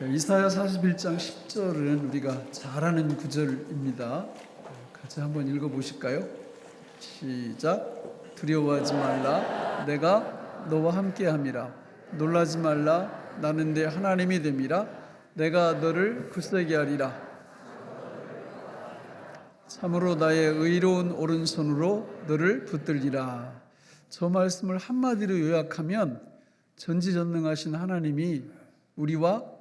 이사야 41장 10절은 우리가 잘 아는 구절입니다. 같이 한번 읽어보실까요? 시작. 두려워하지 말라. 내가 너와 함께함이라. 놀라지 말라. 나는 네 하나님이 됨이라. 내가 너를 굳세게 하리라. 참으로 나의 의로운 오른손으로 너를 붙들리라. 저 말씀을 한마디로 요약하면 전지전능하신 하나님이 우리와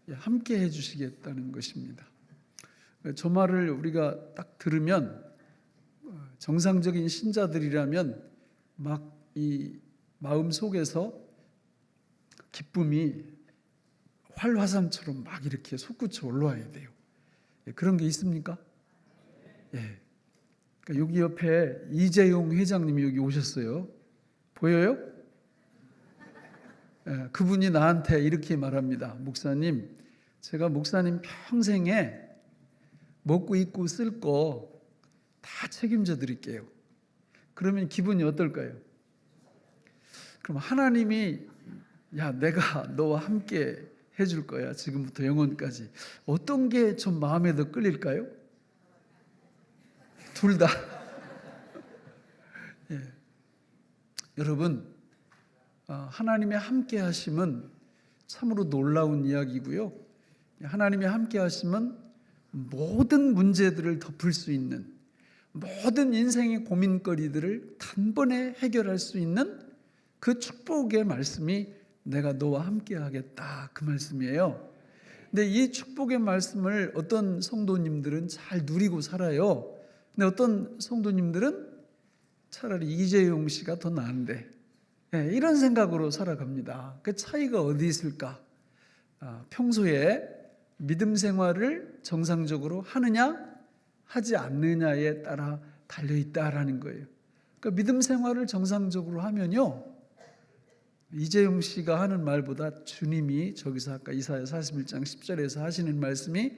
함께 해주시겠다는 것입니다. 저 말을 우리가 딱 들으면 정상적인 신자들이라면 막 이 마음 속에서 기쁨이 활화산처럼 막 이렇게 솟구쳐 올라와야 돼요. 그런 게 있습니까? 예. 그러니까 여기 옆에 이재용 회장님이 여기 오셨어요. 보여요? 예, 그분이 나한테 이렇게 말합니다. 목사님, 제가 목사님 평생에 먹고 입고 쓸 거 다 책임져 드릴게요. 그러면 기분이 어떨까요? 그럼 하나님이 야, 내가 너와 함께 해줄 거야. 지금부터 영원까지. 어떤 게 좀 마음에 더 끌릴까요? 둘 다. 예. 여러분, 하나님의 함께 하심은 참으로 놀라운 이야기고요. 하나님의 함께 하심은 모든 문제들을 덮을 수 있는, 모든 인생의 고민거리들을 단번에 해결할 수 있는 그 축복의 말씀이 내가 너와 함께 하겠다, 그 말씀이에요. 근데 이 축복의 말씀을 어떤 성도님들은 잘 누리고 살아요. 근데 어떤 성도님들은 차라리 이재용 씨가 더 나은데, 이런 생각으로 살아갑니다. 그 차이가 어디 있을까? 평소에 믿음 생활을 정상적으로 하느냐 하지 않느냐에 따라 달려있다라는 거예요. 그러니까 믿음 생활을 정상적으로 하면요, 이재용 씨가 하는 말보다 주님이 저기서 아까 이사야 41장 10절에서 하시는 말씀이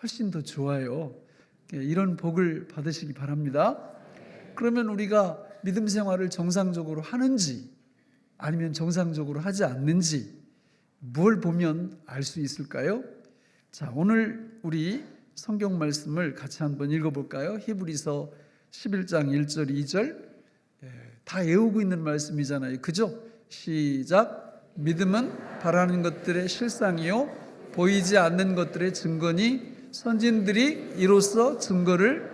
훨씬 더 좋아요. 이런 복을 받으시기 바랍니다. 그러면 우리가 믿음 생활을 정상적으로 하는지 아니면 정상적으로 하지 않는지 뭘 보면 알 수 있을까요? 자, 오늘 우리 성경 말씀을 같이 한번 읽어볼까요? 히브리서 11장 1절 2절 다 외우고 있는 말씀이잖아요. 그죠? 시작. 믿음은 바라는 것들의 실상이요 보이지 않는 것들의 증거니 선진들이 이로써 증거를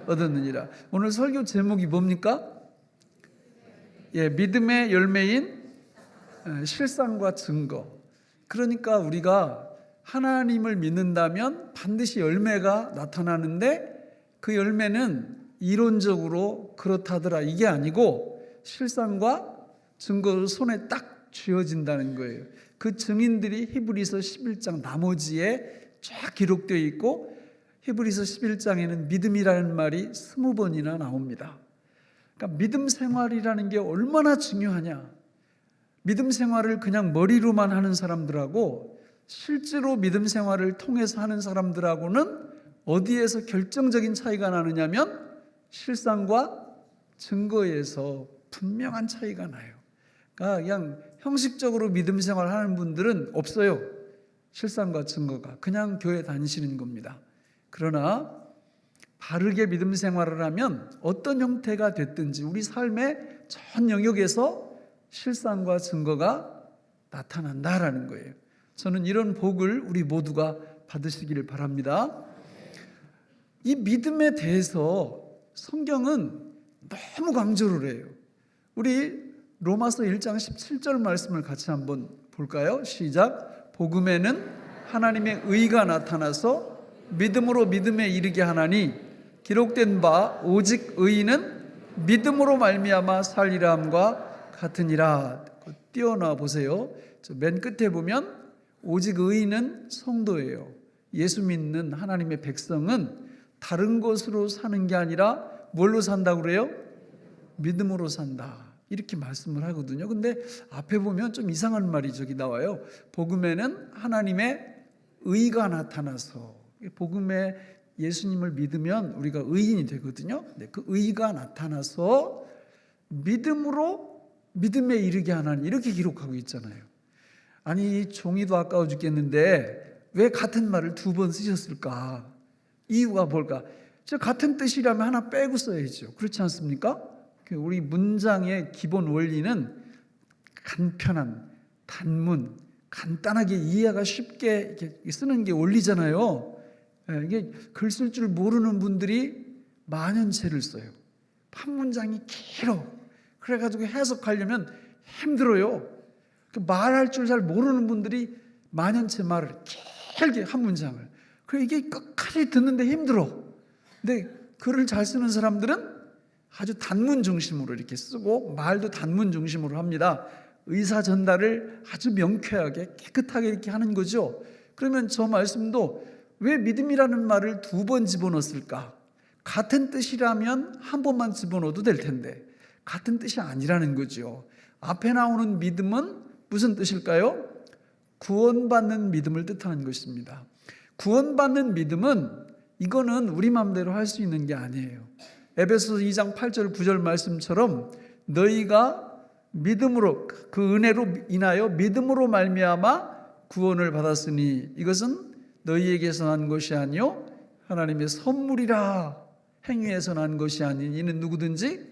얻었느니라. 오늘 설교 제목이 뭡니까? 믿음의 열매인 실상과 증거. 그러니까 우리가 하나님을 믿는다면 반드시 열매가 나타나는데 그 열매는 이론적으로 그렇다더라 이게 아니고 실상과 증거로 손에 딱 쥐어진다는 거예요. 그 증인들이 히브리서 11장 나머지에 쫙 기록되어 있고 히브리서 11장에는 믿음이라는 말이 20번이나 나옵니다. 그러니까 믿음 생활이라는 게 얼마나 중요하냐. 믿음 생활을 그냥 머리로만 하는 사람들하고 실제로 믿음 생활을 통해서 하는 사람들하고는 어디에서 결정적인 차이가 나느냐면 실상과 증거에서 분명한 차이가 나요. 그러니까 그냥 형식적으로 믿음 생활을 하는 분들은 없어요. 실상과 증거가. 그냥 교회 다니시는 겁니다. 그러나 바르게 믿음 생활을 하면 어떤 형태가 됐든지 우리 삶의 전 영역에서 실상과 증거가 나타난다라는 거예요. 저는 이런 복을 우리 모두가 받으시기를 바랍니다. 이 믿음에 대해서 성경은 너무 강조를 해요. 우리 로마서 1장 17절 말씀을 같이 한번 볼까요? 시작. 복음에는 하나님의 의가 나타나서 믿음으로 믿음에 이르게 하나니 기록된 바 오직 의인은 믿음으로 말미암아 살리라 함과 같으니라. 띄어놔 보세요. 맨 끝에 보면 오직 의인은 성도예요. 예수 믿는 하나님의 백성은 다른 것으로 사는 게 아니라 뭘로 산다고 그래요? 믿음으로 산다. 이렇게 말씀을 하거든요. 근데 앞에 보면 좀 이상한 말이 저기 나와요. 복음에는 하나님의 의가 나타나서, 복음에 예수님을 믿으면 우리가 의인이 되거든요. 그 의가 나타나서 믿음으로 믿음에 이르게 하나니 이렇게 기록하고 있잖아요. 아니 이 종이도 아까워 죽겠는데 왜 같은 말을 두 번 쓰셨을까? 이유가 뭘까? 저 같은 뜻이라면 하나 빼고 써야죠. 그렇지 않습니까? 우리 문장의 기본 원리는 간편한, 단문, 간단하게 이해가 쉽게 이렇게 쓰는 게 원리잖아요. 이게 글 쓸 줄 모르는 분들이 만연체를 써요. 판문장이 길어. 그래가지고 해석하려면 힘들어요. 말할 줄 잘 모르는 분들이 만연체 말을 길게 한 문장을. 그래 이게 끝까지 듣는데 힘들어. 근데 글을 잘 쓰는 사람들은 아주 단문 중심으로 이렇게 쓰고 말도 단문 중심으로 합니다. 의사 전달을 아주 명쾌하게 깨끗하게 이렇게 하는 거죠. 그러면 저 말씀도 왜 믿음이라는 말을 두 번 집어넣었을까? 같은 뜻이라면 한 번만 집어넣어도 될 텐데 같은 뜻이 아니라는 거죠. 앞에 나오는 믿음은 무슨 뜻일까요? 구원받는 믿음을 뜻하는 것입니다. 구원받는 믿음은 이거는 우리 마음대로 할 수 있는 게 아니에요. 에베소서 2장 8절 9절 말씀처럼 너희가 믿음으로 그 은혜로 인하여 믿음으로 말미암아 구원을 받았으니 이것은 너희에게서 난 것이 아니요 하나님의 선물이라. 행위에서 난 것이 아닌 이는 누구든지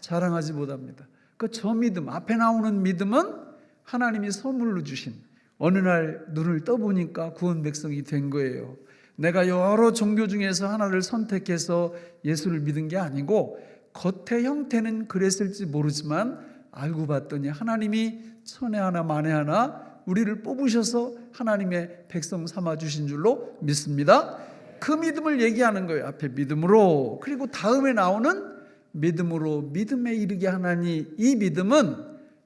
자랑하지 못합니다. 저 믿음, 앞에 나오는 믿음은 하나님이 선물로 주신, 어느 날 눈을 떠보니까 구원 백성이 된 거예요. 내가 여러 종교 중에서 하나를 선택해서 예수를 믿은 게 아니고 겉의 형태는 그랬을지 모르지만 알고 봤더니 하나님이 천에 하나 만에 하나 우리를 뽑으셔서 하나님의 백성 삼아 주신 줄로 믿습니다. 그 믿음을 얘기하는 거예요. 앞에 믿음으로, 그리고 다음에 나오는 믿음으로 믿음에 이르게 하나니, 이 믿음은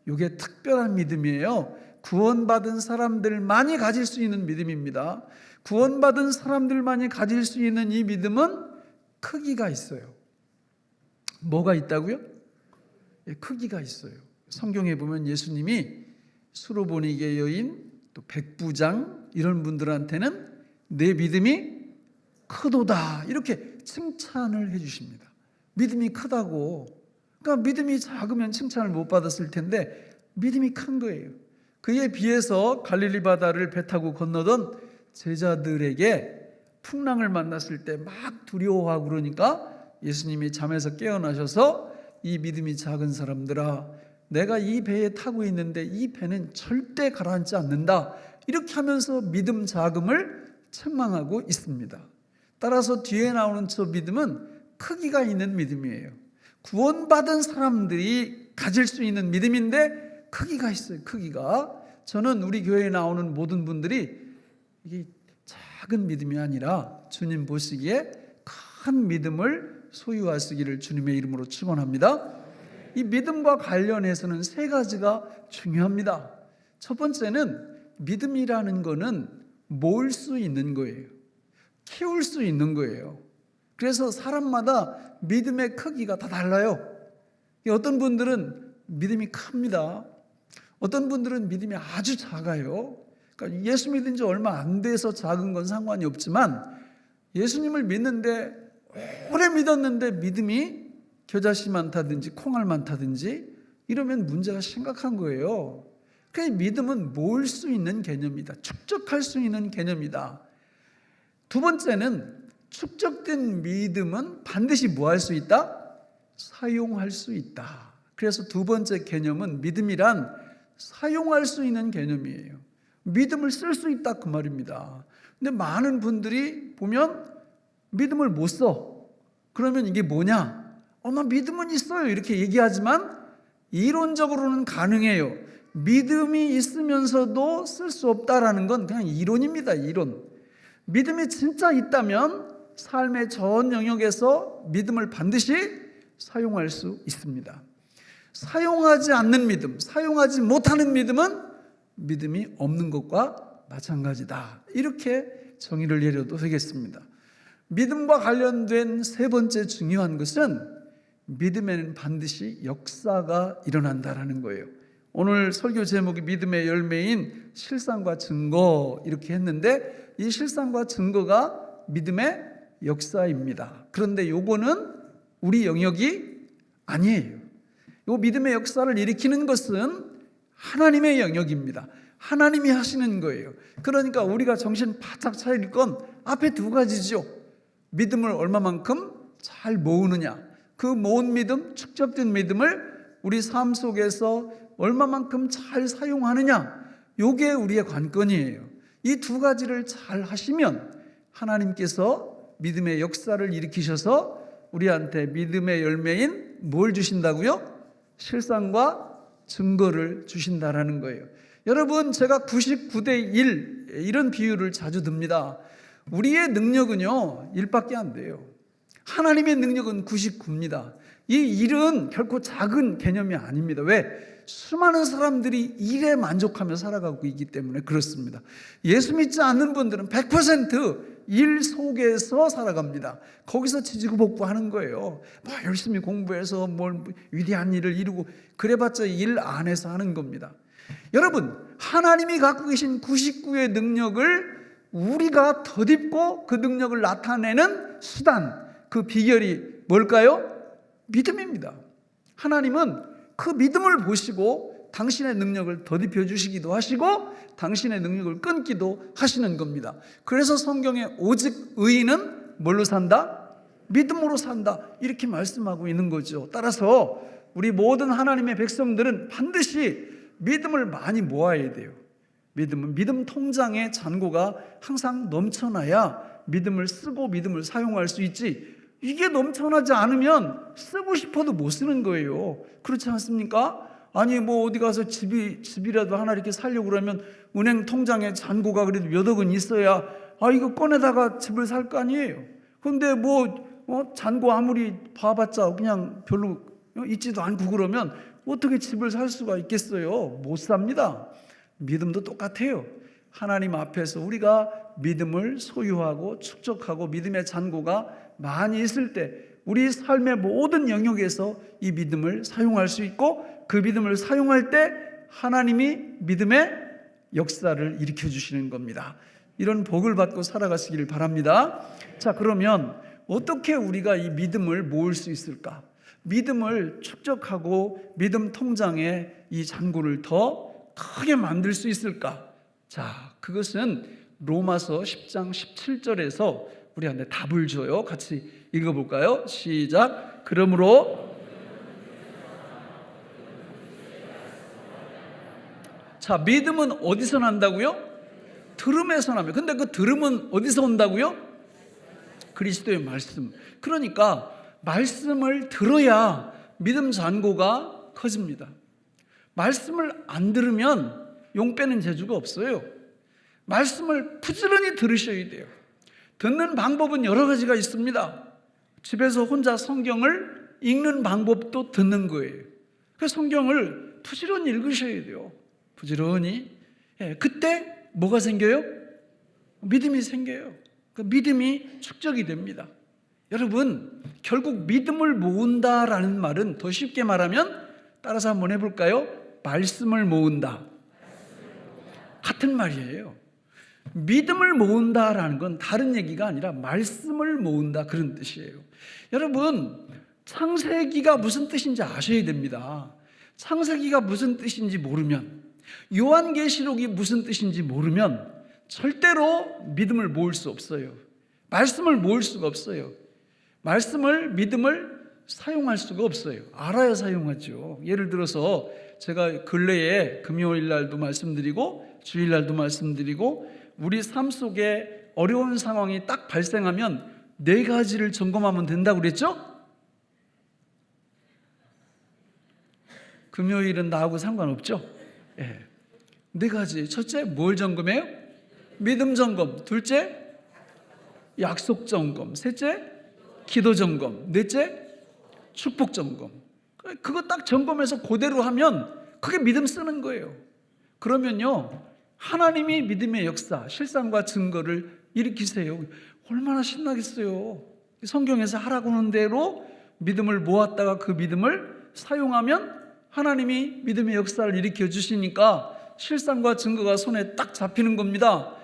이게 특별한 믿음이에요. 구원받은 사람들만이 가질 수 있는 믿음입니다. 구원받은 사람들만이 가질 수 있는 이 믿음은 크기가 있어요. 뭐가 있다고요? 크기가 있어요. 성경에 보면 예수님이 수로보니게 여인, 또 백부장 이런 분들한테는 내 믿음이 크도다 이렇게 칭찬을 해주십니다. 믿음이 크다고. 그러니까 믿음이 작으면 칭찬을 못 받았을 텐데 믿음이 큰 거예요. 그에 비해서 갈릴리 바다를 배 타고 건너던 제자들에게 풍랑을 만났을 때 막 두려워하고 그러니까 예수님이 잠에서 깨어나셔서 이 믿음이 작은 사람들아, 내가 이 배에 타고 있는데 이 배는 절대 가라앉지 않는다 이렇게 하면서 믿음 작음을 책망하고 있습니다. 따라서 뒤에 나오는 저 믿음은 크기가 있는 믿음이에요. 구원받은 사람들이 가질 수 있는 믿음인데 크기가 있어요. 크기가. 저는 우리 교회에 나오는 모든 분들이 이게 작은 믿음이 아니라 주님 보시기에 큰 믿음을 소유하시기를 주님의 이름으로 축원합니다. 이 믿음과 관련해서는 세 가지가 중요합니다. 첫 번째는 믿음이라는 거는 모을 수 있는 거예요. 키울 수 있는 거예요. 그래서 사람마다 믿음의 크기가 다 달라요. 어떤 분들은 믿음이 큽니다. 어떤 분들은 믿음이 아주 작아요. 그러니까 예수 믿은 지 얼마 안 돼서 작은 건 상관이 없지만 예수님을 믿는데 오래 믿었는데 믿음이 겨자씨 많다든지 콩알 많다든지 이러면 문제가 심각한 거예요. 그 믿음은 모을 수 있는 개념이다. 축적할 수 있는 개념이다. 두 번째는 축적된 믿음은 반드시 뭐 할 수 있다? 사용할 수 있다. 그래서 두 번째 개념은 믿음이란 사용할 수 있는 개념이에요. 믿음을 쓸 수 있다 그 말입니다. 근데 많은 분들이 보면 믿음을 못 써. 그러면 이게 뭐냐? 나 믿음은 있어요 이렇게 얘기하지만 이론적으로는 가능해요. 믿음이 있으면서도 쓸 수 없다라는 건 그냥 이론입니다. 이론. 믿음이 진짜 있다면 삶의 전 영역에서 믿음을 반드시 사용할 수 있습니다. 사용하지 않는 믿음, 사용하지 못하는 믿음은 믿음이 없는 것과 마찬가지다. 이렇게 정의를 내려도 되겠습니다. 믿음과 관련된 세 번째 중요한 것은 믿음에는 반드시 역사가 일어난다라는 거예요. 오늘 설교 제목이 믿음의 열매인 실상과 증거 이렇게 했는데 이 실상과 증거가 믿음의 역사입니다. 그런데 요거는 우리 영역이 아니에요. 요 믿음의 역사를 일으키는 것은 하나님의 영역입니다. 하나님이 하시는 거예요. 그러니까 우리가 정신 바짝 차릴 건 앞에 두 가지죠. 믿음을 얼마만큼 잘 모으느냐, 그 모은 믿음, 축적된 믿음을 우리 삶 속에서 얼마만큼 잘 사용하느냐, 요게 우리의 관건이에요. 이 두 가지를 잘 하시면 하나님께서 믿음의 역사를 일으키셔서 우리한테 믿음의 열매인 뭘 주신다고요? 실상과 증거를 주신다라는 거예요. 여러분, 제가 99대 1 이런 비유를 자주 듭니다. 우리의 능력은요 1밖에 안 돼요. 하나님의 능력은 99입니다. 이 1은 결코 작은 개념이 아닙니다. 왜? 수많은 사람들이 일에 만족하며 살아가고 있기 때문에 그렇습니다. 예수 믿지 않는 분들은 100% 일 속에서 살아갑니다. 거기서 지지구복구하는 거예요. 뭐 열심히 공부해서 뭘 위대한 일을 이루고 그래봤자 일 안에서 하는 겁니다. 여러분, 하나님이 갖고 계신 99의 능력을 우리가 덧입고 그 능력을 나타내는 수단, 그 비결이 뭘까요? 믿음입니다. 하나님은 그 믿음을 보시고 당신의 능력을 덧입혀 주시기도 하시고 당신의 능력을 끊기도 하시는 겁니다. 그래서 성경에 오직 의인은 뭘로 산다? 믿음으로 산다, 이렇게 말씀하고 있는 거죠. 따라서 우리 모든 하나님의 백성들은 반드시 믿음을 많이 모아야 돼요. 믿음은 믿음 통장에 잔고가 항상 넘쳐나야 믿음을 쓰고 믿음을 사용할 수 있지, 이게 넘쳐나지 않으면 쓰고 싶어도 못 쓰는 거예요. 그렇지 않습니까? 아니 뭐 어디 가서 집이라도 하나 이렇게 살려고 그러면 은행 통장에 잔고가 그래도 몇 억은 있어야 이거 꺼내다가 집을 살 거 아니에요. 그런데 잔고 아무리 봐봤자 그냥 별로 있지도 않고 그러면 어떻게 집을 살 수가 있겠어요? 못 삽니다. 믿음도 똑같아요. 하나님 앞에서 우리가 믿음을 소유하고 축적하고 믿음의 잔고가 많이 있을 때 우리 삶의 모든 영역에서 이 믿음을 사용할 수 있고, 그 믿음을 사용할 때 하나님이 믿음의 역사를 일으켜 주시는 겁니다. 이런 복을 받고 살아가시길 바랍니다. 자, 그러면 어떻게 우리가 이 믿음을 모을 수 있을까? 믿음을 축적하고 믿음 통장에 이 잔고를 더 크게 만들 수 있을까? 자, 그것은 로마서 10장 17절에서 우리한테 답을 줘요. 같이 읽어볼까요? 시작. 그러므로, 자, 믿음은 어디서 난다고요? 들음에서 납니다. 근데 그 들음은 어디서 온다고요? 그리스도의 말씀. 그러니까 말씀을 들어야 믿음 잔고가 커집니다. 말씀을 안 들으면 용 빼는 재주가 없어요. 말씀을 부지런히 들으셔야 돼요. 듣는 방법은 여러 가지가 있습니다. 집에서 혼자 성경을 읽는 방법도 듣는 거예요. 그래서 성경을 부지런히 읽으셔야 돼요. 부지런히. 그때 뭐가 생겨요? 믿음이 생겨요. 그 믿음이 축적이 됩니다. 여러분, 결국 믿음을 모은다라는 말은 더 쉽게 말하면 따라서 한번 해볼까요? 말씀을 모은다. 같은 말이에요. 믿음을 모은다라는 건 다른 얘기가 아니라 말씀을 모은다, 그런 뜻이에요. 여러분, 창세기가 무슨 뜻인지 아셔야 됩니다. 창세기가 무슨 뜻인지 모르면, 요한계시록이 무슨 뜻인지 모르면 절대로 믿음을 모을 수 없어요. 말씀을 모을 수가 없어요. 믿음을 사용할 수가 없어요. 알아야 사용하죠. 예를 들어서 제가 근래에 금요일 날도 말씀드리고 주일 날도 말씀드리고, 우리 삶 속에 어려운 상황이 딱 발생하면 4가지를 점검하면 된다고 그랬죠? 금요일은 나하고 상관없죠? 4가지. 첫째, 뭘 점검해요? 믿음 점검. 둘째, 약속 점검. 셋째, 기도 점검. 넷째, 축복 점검. 그거 딱 점검해서 그대로 하면 그게 믿음 쓰는 거예요. 그러면요, 하나님이 믿음의 역사, 실상과 증거를 일으키세요. 얼마나 신나겠어요. 성경에서 하라고 하는 대로 믿음을 모았다가 그 믿음을 사용하면 하나님이 믿음의 역사를 일으켜 주시니까 실상과 증거가 손에 딱 잡히는 겁니다.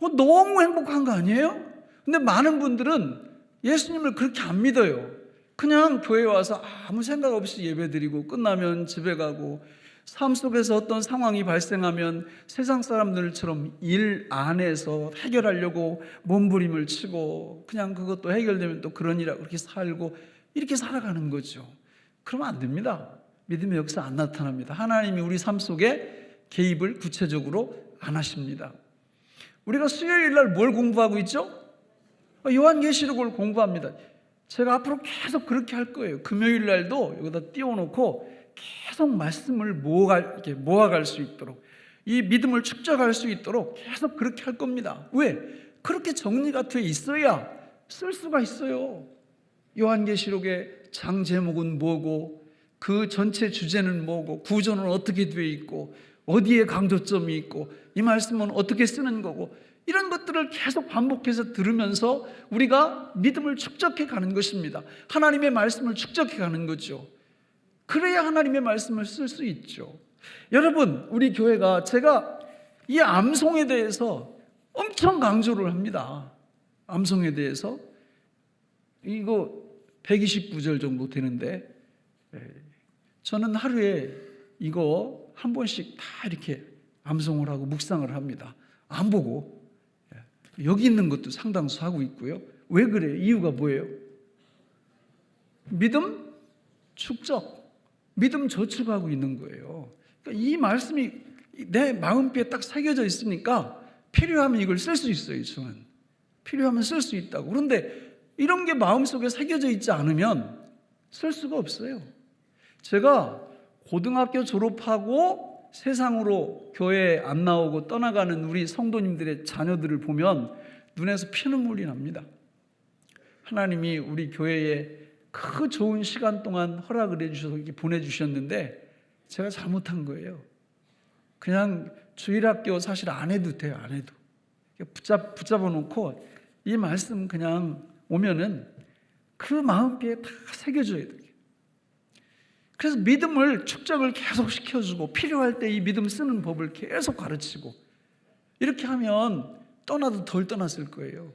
너무 행복한 거 아니에요? 근데 많은 분들은 예수님을 그렇게 안 믿어요. 그냥 교회 와서 아무 생각 없이 예배드리고 끝나면 집에 가고 삶 속에서 어떤 상황이 발생하면 세상 사람들처럼 일 안에서 해결하려고 몸부림을 치고 그냥 그것도 해결되면 또 그러니라 그렇게 살고 이렇게 살아가는 거죠. 그러면 안 됩니다. 믿음의 역사 안 나타납니다. 하나님이 우리 삶 속에 개입을 구체적으로 안 하십니다. 우리가 수요일 날 뭘 공부하고 있죠? 요한계시록을 공부합니다. 제가 앞으로 계속 그렇게 할 거예요. 금요일 날도 여기다 띄워놓고 계속 말씀을 모아갈 수 있도록, 이 믿음을 축적할 수 있도록 계속 그렇게 할 겁니다. 왜? 그렇게 정리가 돼 있어야 쓸 수가 있어요. 요한계시록의 장 제목은 뭐고, 그 전체 주제는 뭐고, 구조는 어떻게 되어 있고, 어디에 강조점이 있고, 이 말씀은 어떻게 쓰는 거고, 이런 것들을 계속 반복해서 들으면서 우리가 믿음을 축적해 가는 것입니다. 하나님의 말씀을 축적해 가는 거죠. 그래야 하나님의 말씀을 쓸 수 있죠. 여러분, 우리 교회가, 제가 이 암송에 대해서 엄청 강조를 합니다. 암송에 대해서 이거 129절 정도 되는데, 저는 하루에 이거 한 번씩 다 이렇게 암송을 하고 묵상을 합니다. 안 보고. 여기 있는 것도 상당수 하고 있고요. 왜 그래요? 이유가 뭐예요? 믿음 축적, 믿음 저축하고 있는 거예요. 그러니까 이 말씀이 내 마음뼈에 딱 새겨져 있으니까 필요하면 이걸 쓸 수 있어요. 저는 필요하면 쓸 수 있다고. 그런데 이런 게 마음속에 새겨져 있지 않으면 쓸 수가 없어요. 제가 고등학교 졸업하고 세상으로 교회에 안 나오고 떠나가는 우리 성도님들의 자녀들을 보면 눈에서 피눈물이 납니다. 하나님이 우리 교회에 그 좋은 시간 동안 허락을 해주셔서 이렇게 보내주셨는데 제가 잘못한 거예요. 그냥 주일학교 사실 안 해도 돼요. 안 해도 붙잡아 놓고 이 말씀 그냥 오면은 그 마음뼈에 다 새겨줘야 돼요. 그래서 믿음을 축적을 계속 시켜주고 필요할 때 이 믿음 쓰는 법을 계속 가르치고 이렇게 하면 떠나도 덜 떠났을 거예요.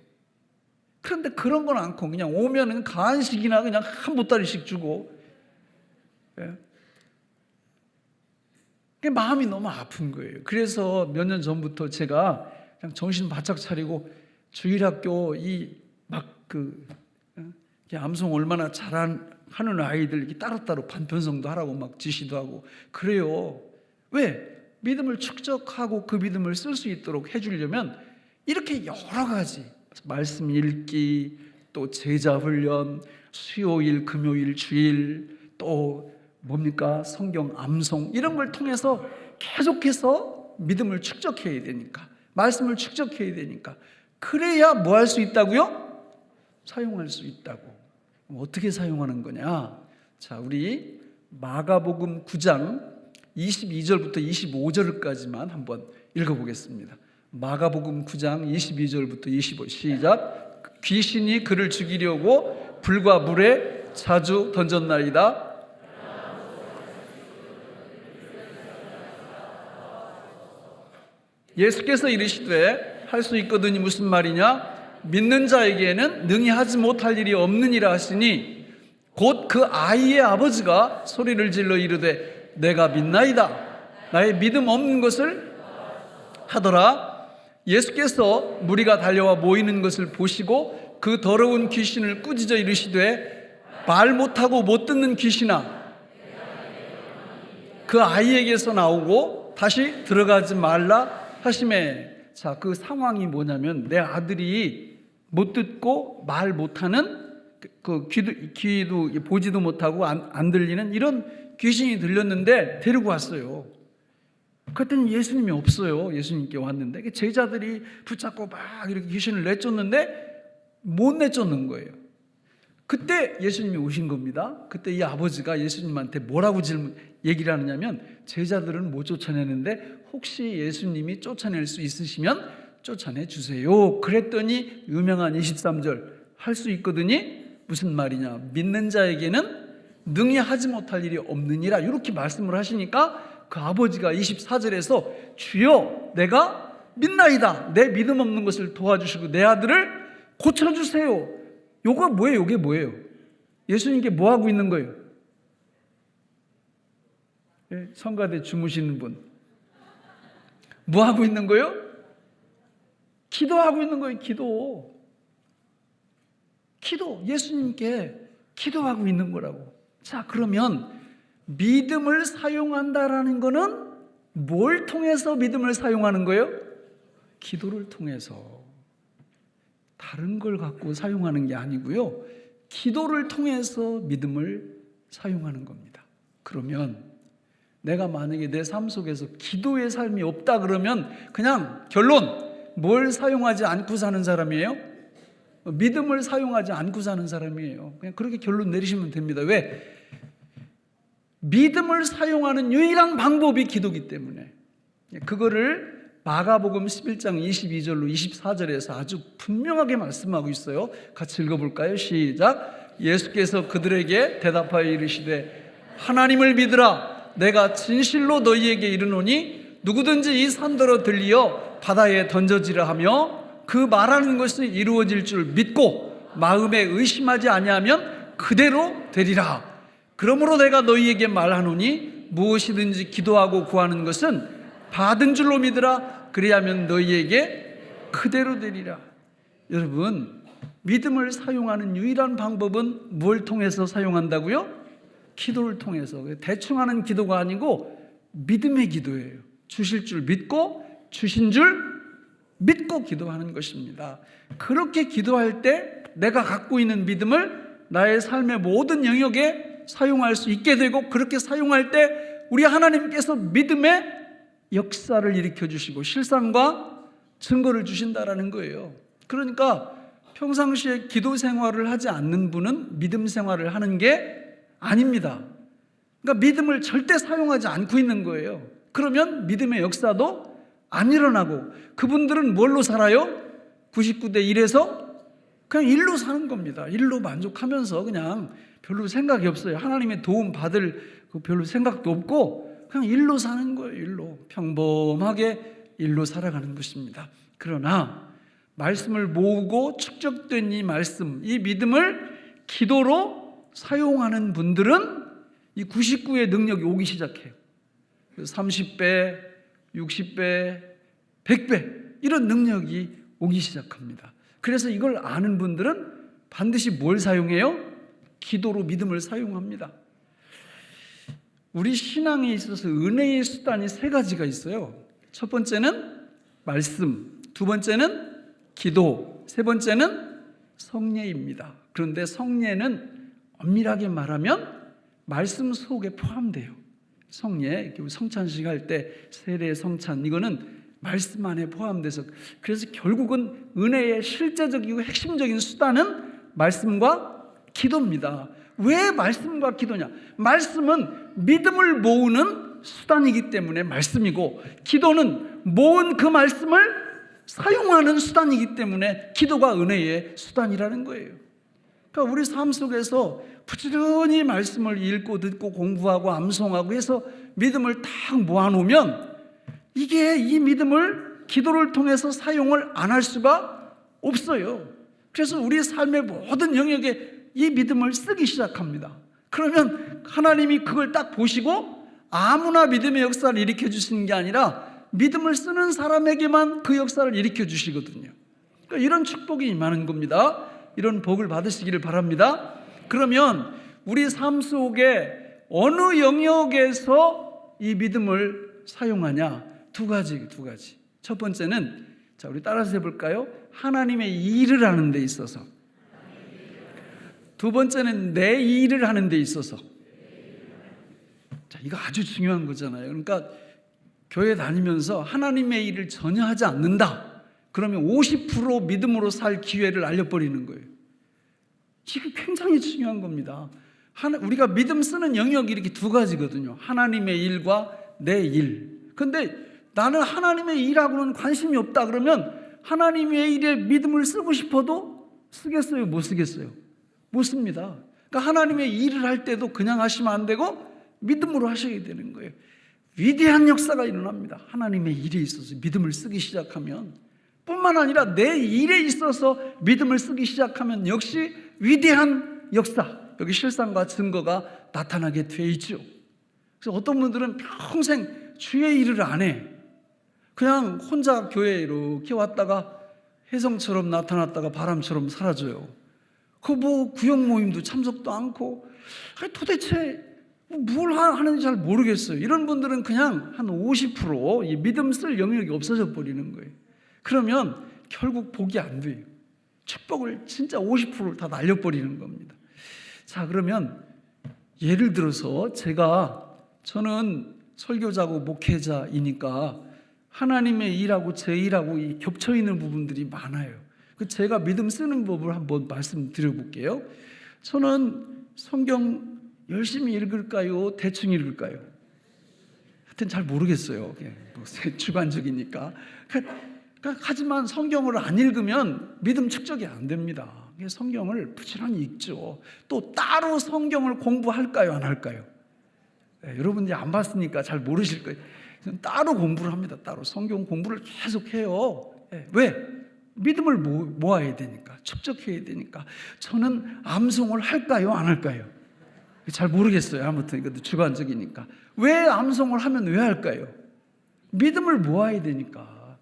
그런데 그런 건 않고 그냥 오면은 간식이나 그냥 한 보따리씩 주고, 그게 마음이 너무 아픈 거예요. 그래서 몇 년 전부터 제가 그냥 정신 바짝 차리고 주일학교 암송 얼마나 하는 아이들 이렇게 따로따로 반편성도 하라고 막 지시도 하고 그래요. 왜? 믿음을 축적하고 그 믿음을 쓸 수 있도록 해주려면 이렇게 여러 가지 말씀 읽기, 또 제자 훈련, 수요일, 금요일, 주일, 또 뭡니까? 성경 암송 이런 걸 통해서 계속해서 믿음을 축적해야 되니까, 말씀을 축적해야 되니까, 그래야 뭐 할 수 있다고요? 사용할 수 있다고. 어떻게 사용하는 거냐? 자, 우리 마가복음 9장 22절부터 25절까지만 한번 읽어보겠습니다. 마가복음 9장 22절부터 25절 시작. 귀신이 그를 죽이려고 불과 물에 자주 던졌나이다. 예수께서 이르시되 할 수 있거든이 무슨 말이냐? 믿는 자에게는 능히 하지 못할 일이 없느니라 하시니 곧 그 아이의 아버지가 소리를 질러 이르되 내가 믿나이다. 나의 믿음 없는 것을 하더라. 예수께서 무리가 달려와 모이는 것을 보시고 그 더러운 귀신을 꾸짖어 이르시되 말 못하고 못 듣는 귀신아, 그 아이에게서 나오고 다시 들어가지 말라 하시매. 자, 그 상황이 뭐냐면 내 아들이 못 듣고 말 못하는, 그 귀도 보지도 못하고 안 들리는 이런 귀신이 들렸는데 데리고 왔어요. 그랬더니 예수님이 없어요. 예수님께 왔는데 제자들이 붙잡고 막 이렇게 귀신을 내쫓는데 못 내쫓는 거예요. 그때 예수님이 오신 겁니다. 그때 이 아버지가 예수님한테 뭐라고 얘기를 하느냐면, 제자들은 못 쫓아내는데 혹시 예수님이 쫓아낼 수 있으시면 쫓아내 주세요. 그랬더니 유명한 23절 할 수 있거든이 무슨 말이냐? 믿는 자에게는 능히 하지 못할 일이 없느니라. 이렇게 말씀을 하시니까 그 아버지가 24절에서 주여 내가 믿나이다. 내 믿음 없는 것을 도와주시고 내 아들을 고쳐주세요. 요거 뭐예요? 요게 뭐예요? 예수님께 뭐 하고 있는 거예요? 성가대 주무시는 분. 뭐 하고 있는 거예요? 기도하고 있는 거예요. 기도. 예수님께 기도하고 있는 거라고. 자, 그러면 믿음을 사용한다라는 거는 뭘 통해서 믿음을 사용하는 거예요? 기도를 통해서. 다른 걸 갖고 사용하는 게 아니고요. 기도를 통해서 믿음을 사용하는 겁니다. 그러면 내가 만약에 내 삶 속에서 기도의 삶이 없다 그러면 그냥 결론, 뭘 사용하지 않고 사는 사람이에요? 믿음을 사용하지 않고 사는 사람이에요. 그냥 그렇게 결론 내리시면 됩니다. 왜? 믿음을 사용하는 유일한 방법이 기도이기 때문에. 그거를 마가복음 11장 22절로 24절에서 아주 분명하게 말씀하고 있어요. 같이 읽어볼까요? 시작. 예수께서 그들에게 대답하여 이르시되 하나님을 믿으라. 내가 진실로 너희에게 이르노니 누구든지 이 산더러 들리어 바다에 던져지라 하며 그 말하는 것이 이루어질 줄 믿고 마음에 의심하지 아니하면 그대로 되리라. 그러므로 내가 너희에게 말하노니 무엇이든지 기도하고 구하는 것은 받은 줄로 믿으라. 그리하면 너희에게 그대로 되리라. 여러분, 믿음을 사용하는 유일한 방법은 뭘 통해서 사용한다고요? 기도를 통해서. 대충 하는 기도가 아니고 믿음의 기도예요. 주실 줄 믿고 주신 줄 믿고 기도하는 것입니다. 그렇게 기도할 때 내가 갖고 있는 믿음을 나의 삶의 모든 영역에 사용할 수 있게 되고, 그렇게 사용할 때 우리 하나님께서 믿음의 역사를 일으켜 주시고 실상과 증거를 주신다라는 거예요. 그러니까 평상시에 기도 생활을 하지 않는 분은 믿음 생활을 하는 게 아닙니다. 그러니까 믿음을 절대 사용하지 않고 있는 거예요. 그러면 믿음의 역사도 안 일어나고, 그분들은 뭘로 살아요? 99대 1에서 그냥 일로 사는 겁니다. 일로 만족하면서 그냥 별로 생각이 없어요. 하나님의 도움 받을 별로 생각도 없고 그냥 일로 사는 거예요. 일로 평범하게 일로 살아가는 것입니다. 그러나 말씀을 모으고 축적된 이 말씀, 이 믿음을 기도로 사용하는 분들은 이 99의 능력이 오기 시작해요. 30배, 60배, 100배 이런 능력이 오기 시작합니다. 그래서 이걸 아는 분들은 반드시 뭘 사용해요? 기도로 믿음을 사용합니다. 우리 신앙에 있어서 은혜의 수단이 세 가지가 있어요. 첫 번째는 말씀, 두 번째는 기도, 세 번째는 성례입니다. 그런데 성례는 엄밀하게 말하면 말씀 속에 포함돼요. 성례, 성찬식 할 때 세례, 성찬, 이거는 말씀 안에 포함돼서, 그래서 결국은 은혜의 실제적이고 핵심적인 수단은 말씀과 기도입니다. 왜 말씀과 기도냐? 말씀은 믿음을 모으는 수단이기 때문에 말씀이고, 기도는 모은 그 말씀을 사용하는 수단이기 때문에 기도가 은혜의 수단이라는 거예요. 그러니까 우리 삶 속에서 부지런히 말씀을 읽고 듣고 공부하고 암송하고 해서 믿음을 딱 모아놓으면 이게 이 믿음을 기도를 통해서 사용을 안 할 수가 없어요. 그래서 우리 삶의 모든 영역에 이 믿음을 쓰기 시작합니다. 그러면 하나님이 그걸 딱 보시고 아무나 믿음의 역사를 일으켜 주시는 게 아니라 믿음을 쓰는 사람에게만 그 역사를 일으켜 주시거든요. 그러니까 이런 축복이 임하는 겁니다. 이런 복을 받으시기를 바랍니다. 그러면 우리 삶 속에 어느 영역에서 이 믿음을 사용하냐? 두 가지. 첫 번째는, 자, 우리 따라서 해볼까요? 하나님의 일을 하는 데 있어서. 두 번째는 내 일을 하는 데 있어서. 자, 이거 아주 중요한 거잖아요. 그러니까 교회 다니면서 하나님의 일을 전혀 하지 않는다. 그러면 50% 믿음으로 살 기회를 날려버리는 거예요. 이게 굉장히 중요한 겁니다. 우리가 믿음 쓰는 영역이 이렇게 두 가지거든요. 하나님의 일과 내 일. 근데 나는 하나님의 일하고는 관심이 없다 그러면 하나님의 일에 믿음을 쓰고 싶어도 쓰겠어요? 못 쓰겠어요? 못 씁니다. 그러니까 하나님의 일을 할 때도 그냥 하시면 안 되고 믿음으로 하셔야 되는 거예요. 위대한 역사가 일어납니다. 하나님의 일에 있어서 믿음을 쓰기 시작하면, 뿐만 아니라 내 일에 있어서 믿음을 쓰기 시작하면 역시 위대한 역사, 여기 실상과 증거가 나타나게 돼 있죠. 그래서 어떤 분들은 평생 주의 일을 안 해. 그냥 혼자 교회에 이렇게 왔다가 혜성처럼 나타났다가 바람처럼 사라져요. 그 구역 모임도 참석도 않고, 도대체 뭘 하는지 잘 모르겠어요. 이런 분들은 그냥 한 50% 믿음 쓸 영역이 없어져 버리는 거예요. 그러면 결국 복이 안 돼요. 축복을 진짜 50%를 다 날려버리는 겁니다. 자, 그러면 예를 들어서 저는 설교자고 목회자이니까 하나님의 일하고 제 일하고 겹쳐 있는 부분들이 많아요. 제가 믿음 쓰는 법을 한번 말씀드려 볼게요. 저는 성경 열심히 읽을까요? 대충 읽을까요? 하여튼 잘 모르겠어요. 주관적이니까. 하지만 성경을 안 읽으면 믿음 축적이 안 됩니다. 성경을 부지런히 읽죠. 또 따로 성경을 공부할까요? 안 할까요? 여러분들이 안 봤으니까 잘 모르실 거예요. 따로 공부를 합니다. 따로 성경 공부를 계속 해요. 왜? 믿음을 모아야 되니까, 축적해야 되니까. 저는 암송을 할까요? 안 할까요? 잘 모르겠어요. 아무튼 이것도 주관적이니까. 왜 암송을 하면 왜 할까요? 믿음을 모아야 되니까.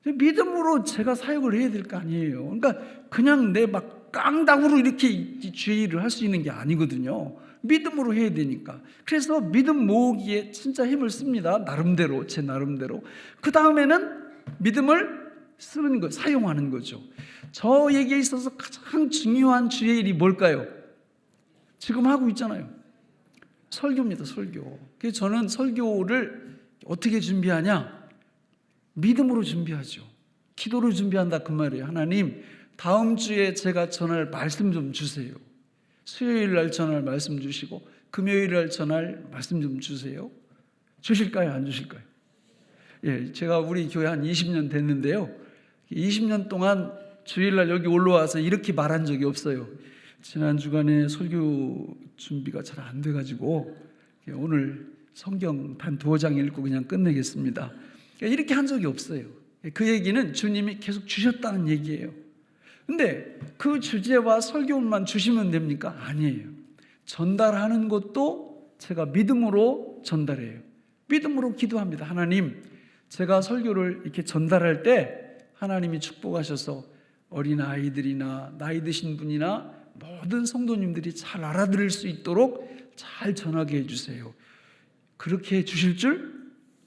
믿음으로 제가 사역을 해야 될 거 아니에요. 그러니까 그냥 내 막 깡다구로 이렇게 주의를 할 수 있는 게 아니거든요. 믿음으로 해야 되니까. 그래서 믿음 모으기에 진짜 힘을 씁니다. 나름대로, 제 나름대로. 그 다음에는 믿음을 쓰는 것, 사용하는 거죠. 저에게 있어서 가장 중요한 주의 일이 뭘까요? 지금 하고 있잖아요. 설교입니다, 설교. 그래서 저는 설교를 어떻게 준비하냐? 믿음으로 준비하죠. 기도로 준비한다 그 말이에요. 하나님, 다음 주에 제가 전할 말씀 좀 주세요. 수요일 날 전할 말씀 주시고 금요일 날 전할 말씀 좀 주세요. 주실까요? 안 주실까요? 예, 제가 우리 교회 한 20년 됐는데요. 20년 동안 주일날 여기 올라와서 이렇게 말한 적이 없어요. 지난 주간에 설교 준비가 잘 안 돼가지고 오늘 성경 단 2장 읽고 그냥 끝내겠습니다. 이렇게 한 적이 없어요. 그 얘기는 주님이 계속 주셨다는 얘기예요. 근데 그 주제와 설교만 주시면 됩니까? 아니에요. 전달하는 것도 제가 믿음으로 전달해요. 믿음으로 기도합니다. 하나님, 제가 설교를 이렇게 전달할 때 하나님이 축복하셔서 어린아이들이나 나이 드신 분이나 모든 성도님들이 잘 알아들을 수 있도록 잘 전하게 해주세요. 그렇게 해주실 줄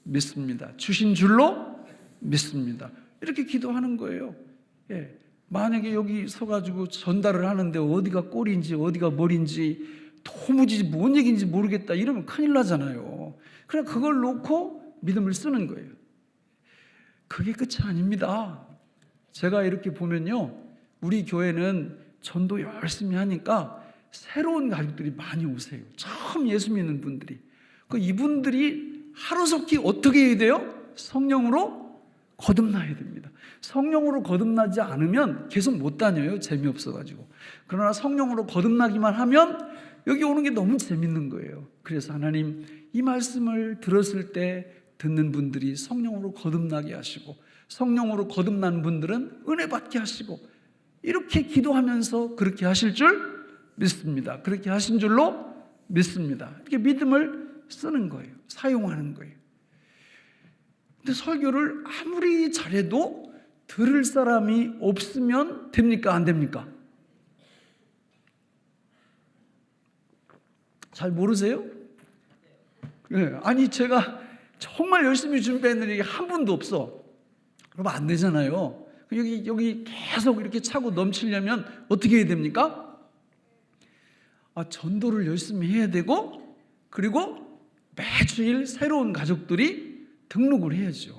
믿습니다. 주신 줄로 믿습니다. 이렇게 기도하는 거예요. 예. 만약에 여기 서가지고 전달을 하는데 어디가 꼴인지 어디가 머리인지 도무지 뭔 얘기인지 모르겠다 이러면 큰일 나잖아요. 그냥 그걸 놓고 믿음을 쓰는 거예요. 그게 끝이 아닙니다. 제가 이렇게 보면요, 우리 교회는 전도 열심히 하니까 새로운 가족들이 많이 오세요. 처음 예수 믿는 분들이. 이분들이 하루속히 어떻게 해야 돼요? 성령으로 거듭나야 됩니다. 성령으로 거듭나지 않으면 계속 못 다녀요. 재미없어가지고. 그러나 성령으로 거듭나기만 하면 여기 오는 게 너무 재밌는 거예요. 그래서 하나님, 이 말씀을 들었을 때 듣는 분들이 성령으로 거듭나게 하시고 성령으로 거듭난 분들은 은혜 받게 하시고 이렇게 기도하면서 그렇게 하실 줄 믿습니다. 그렇게 하신 줄로 믿습니다. 이렇게 믿음을 쓰는 거예요. 사용하는 거예요. 근데 설교를 아무리 잘해도 들을 사람이 없으면 됩니까? 안 됩니까? 잘 모르세요? 네. 아니 제가 정말 열심히 준비했는데 한 분도 없어. 그러면 안 되잖아요. 여기 계속 이렇게 차고 넘치려면 어떻게 해야 됩니까? 전도를 열심히 해야 되고 그리고 매주일 새로운 가족들이 등록을 해야죠.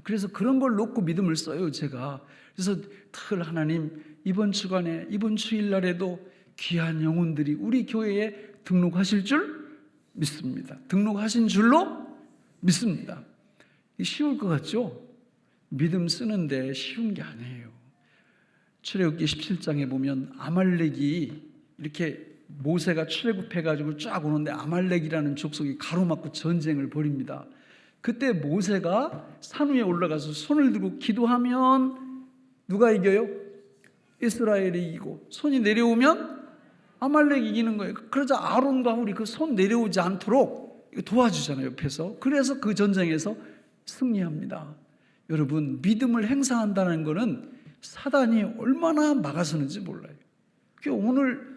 그래서 그런 걸 놓고 믿음을 써요, 제가. 그래서 늘 하나님, 이번 주간에, 이번 주일날에도 귀한 영혼들이 우리 교회에 등록하실 줄 믿습니다. 등록하신 줄로 믿습니다. 쉬울 것 같죠? 믿음 쓰는데 쉬운 게 아니에요. 출애굽기 17장에 보면 아말렉이 이렇게 모세가 출애굽해가지고 쫙 오는데 아말렉이라는 족속이 가로막고 전쟁을 벌입니다. 그때 모세가 산 위에 올라가서 손을 들고 기도하면 누가 이겨요? 이스라엘이 이기고 손이 내려오면 아말렉이 이기는 거예요. 그러자 아론과 훌이 그 손 내려오지 않도록 이거 도와주잖아요, 옆에서. 그래서 그 전쟁에서 승리합니다. 여러분, 믿음을 행사한다는 것은 사단이 얼마나 막아서는지 몰라요. 오늘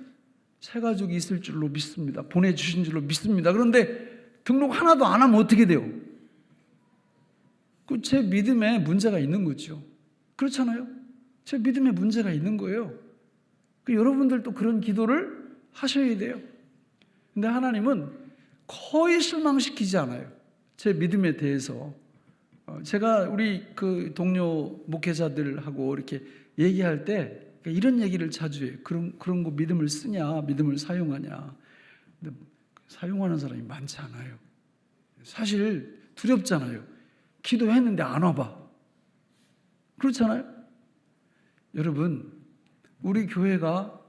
새 가족이 있을 줄로 믿습니다. 보내주신 줄로 믿습니다. 그런데 등록 하나도 안 하면 어떻게 돼요? 제 믿음에 문제가 있는 거죠. 그렇잖아요? 제 믿음에 문제가 있는 거예요. 여러분들도 그런 기도를 하셔야 돼요. 근데 하나님은 거의 실망시키지 않아요. 제 믿음에 대해서. 제가 우리 그 동료 목회자들하고 이렇게 얘기할 때 이런 얘기를 자주 해요. 그런 거 믿음을 쓰냐, 믿음을 사용하냐. 근데 사용하는 사람이 많지 않아요. 사실 두렵잖아요. 기도했는데 안 와봐. 그렇잖아요? 여러분, 우리 교회가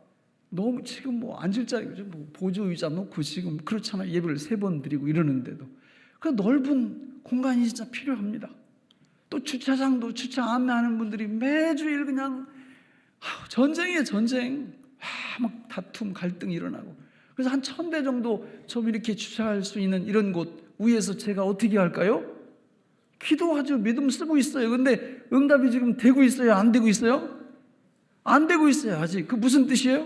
너무 지금 앉을 자리, 보조의자 놓고 지금 그렇잖아요. 예배를 3번 드리고 이러는데도. 그 넓은 공간이 진짜 필요합니다. 또 주차장도 주차 안내하는 분들이 매주일 그냥 전쟁이에요, 전쟁. 막 다툼, 갈등이 일어나고. 그래서 한 1000대 정도 좀 이렇게 주차할 수 있는 이런 곳 위에서 제가 어떻게 할까요? 기도하죠. 믿음 쓰고 있어요. 근데 응답이 지금 되고 있어요? 안 되고 있어요? 안 되고 있어요, 아직. 그 무슨 뜻이에요?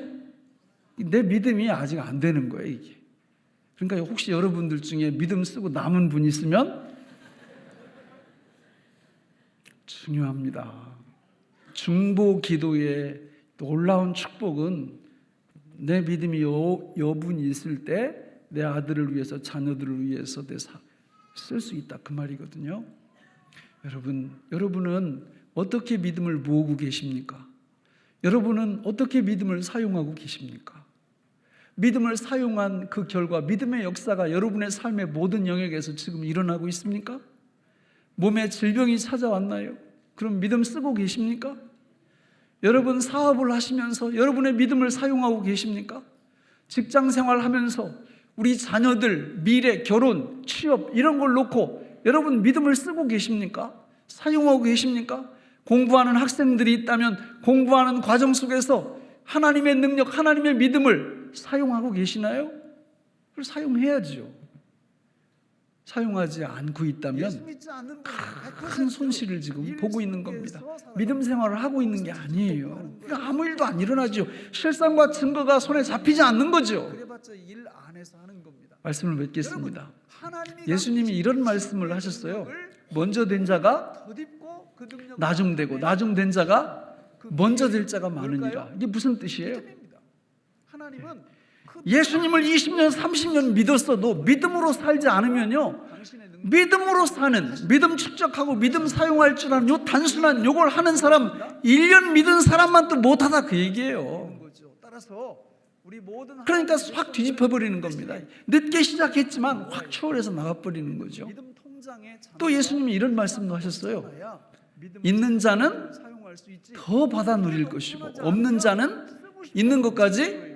내 믿음이 아직 안 되는 거예요, 이게. 그러니까 혹시 여러분들 중에 믿음 쓰고 남은 분 있으면 중요합니다. 중보 기도의 놀라운 축복은 내 믿음이 여분이 있을 때 내 아들을 위해서, 자녀들을 위해서 쓸 수 있다, 그 말이거든요. 여러분은 어떻게 믿음을 모으고 계십니까? 여러분은 어떻게 믿음을 사용하고 계십니까? 믿음을 사용한 그 결과 믿음의 역사가 여러분의 삶의 모든 영역에서 지금 일어나고 있습니까? 몸에 질병이 찾아왔나요? 그럼 믿음 쓰고 계십니까? 여러분 사업을 하시면서 여러분의 믿음을 사용하고 계십니까? 직장 생활하면서 우리 자녀들 미래, 결혼, 취업 이런 걸 놓고 여러분 믿음을 쓰고 계십니까? 사용하고 계십니까? 공부하는 학생들이 있다면 공부하는 과정 속에서 하나님의 능력, 하나님의 믿음을 사용하고 계시나요? 그걸 사용해야죠. 사용하지 않고 있다면 큰 손실을 지금 보고 있는 겁니다. 믿음 생활을 하고 있는 게 아니에요. 그러니까 아무 일도 안 일어나죠. 실상과 증거가 손에 잡히지 않는 거죠. 말씀을 맺겠습니다. 예수님이 이런 말씀을 하셨어요. 먼저 된 자가 나중되고 나중된 자가 먼저 될 자가 많으니라. 이게 무슨 뜻이에요? 예수님을 20년, 30년 믿었어도 믿음으로 살지 않으면요, 믿음으로 사는, 믿음 축적하고 믿음 사용할 줄 아는 요 단순한 요걸 하는 사람, 1년 믿은 사람만 또 못하다 그 얘기예요. 그러니까 확 뒤집어버리는 겁니다. 늦게 시작했지만 확 초월해서 나가버리는 거죠. 또 예수님이 이런 말씀도 하셨어요. 있는 자는 더 받아 누릴 것이고 없는 자는 있는 것까지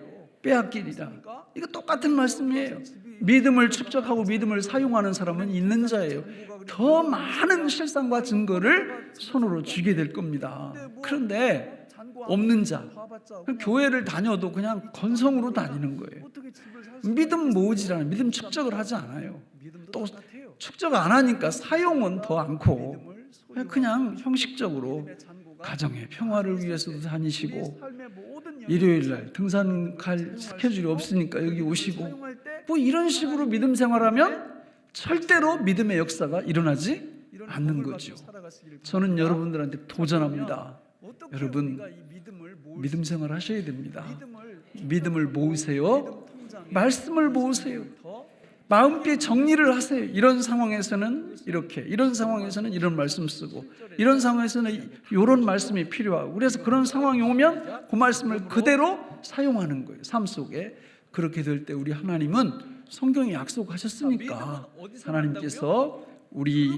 빼앗기리라. 이거 똑같은 말씀이에요. 믿음을 축적하고 믿음을 사용하는 사람은 있는 자예요. 더 많은 실상과 증거를 손으로 쥐게 될 겁니다. 그런데 없는 자, 교회를 다녀도 그냥 건성으로 다니는 거예요. 믿음 모으지라는, 믿음 축적을 하지 않아요. 또 축적 안 하니까 사용은 더 않고 그냥 형식적으로 가정의 평화를 위해서도 다니시고, 일요일 날 등산 갈 스케줄이 없으니까 여기 오시고, 뭐 이런 식으로 믿음 생활하면 절대로 믿음의 역사가 일어나지 않는 거죠. 저는 여러분들한테 도전합니다. 여러분 믿음 생활 하셔야 됩니다. 믿음을 모으세요. 말씀을 모으세요. 마음께 정리를 하세요. 이런 상황에서는 이렇게, 이런 상황에서는 이런 말씀 쓰고, 이런 상황에서는 이런 말씀이 필요하고, 그래서 그런 상황이 오면 그 말씀을 그대로 사용하는 거예요. 삶 속에. 그렇게 될 때 우리 하나님은 성경에 약속하셨으니까 하나님께서 우리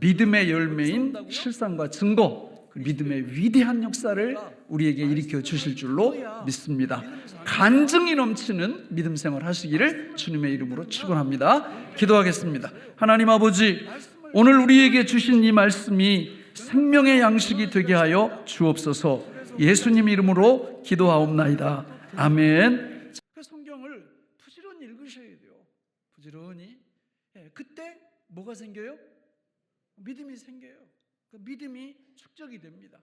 믿음의 열매인 실상과 증거, 믿음의 위대한 역사를 우리에게 일으켜 주실 줄로 믿습니다. 간증이 넘치는 믿음 생활 하시기를 주님의 이름으로 축원합니다. 기도하겠습니다. 하나님 아버지, 오늘 우리에게 주신 이 말씀이 생명의 양식이 되게 하여 주옵소서. 예수님 이름으로 기도하옵나이다. 아멘. 그 성경을 부지런히 읽으셔야 돼요. 부지런히. 그때 뭐가 생겨요? 믿음이 생겨요. 그 믿음이 축적이 됩니다.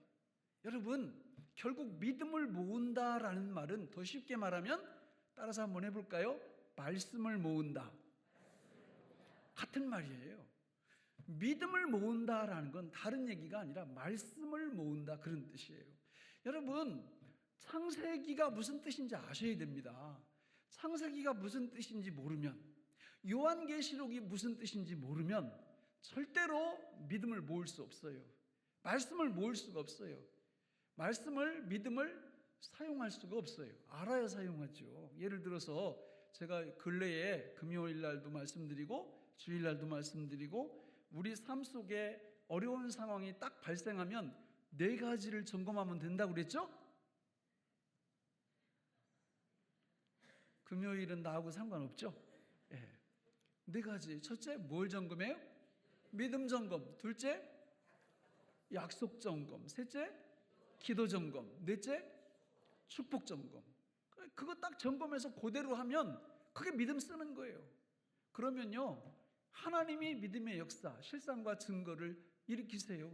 여러분, 결국 믿음을 모은다라는 말은 더 쉽게 말하면 따라서 한번 해볼까요? 말씀을 모은다. 같은 말이에요. 믿음을 모은다라는 건 다른 얘기가 아니라 말씀을 모은다, 그런 뜻이에요. 여러분, 창세기가 무슨 뜻인지 아셔야 됩니다. 창세기가 무슨 뜻인지 모르면, 요한계시록이 무슨 뜻인지 모르면 절대로 믿음을 모을 수 없어요. 말씀을 모을 수가 없어요. 믿음을 사용할 수가 없어요. 알아야 사용하죠. 예를 들어서 제가 근래에 금요일 날도 말씀드리고 주일 날도 말씀드리고, 우리 삶 속에 어려운 상황이 딱 발생하면 4가지를 점검하면 된다고 그랬죠? 금요일은 나하고 상관없죠? 예. 4가지. 첫째, 뭘 점검해요? 믿음 점검. 둘째, 약속 점검. 셋째, 기도 점검. 넷째, 축복 점검. 그거 딱 점검해서 그대로 하면 그게 믿음 쓰는 거예요. 그러면요, 하나님이 믿음의 역사, 실상과 증거를 일으키세요.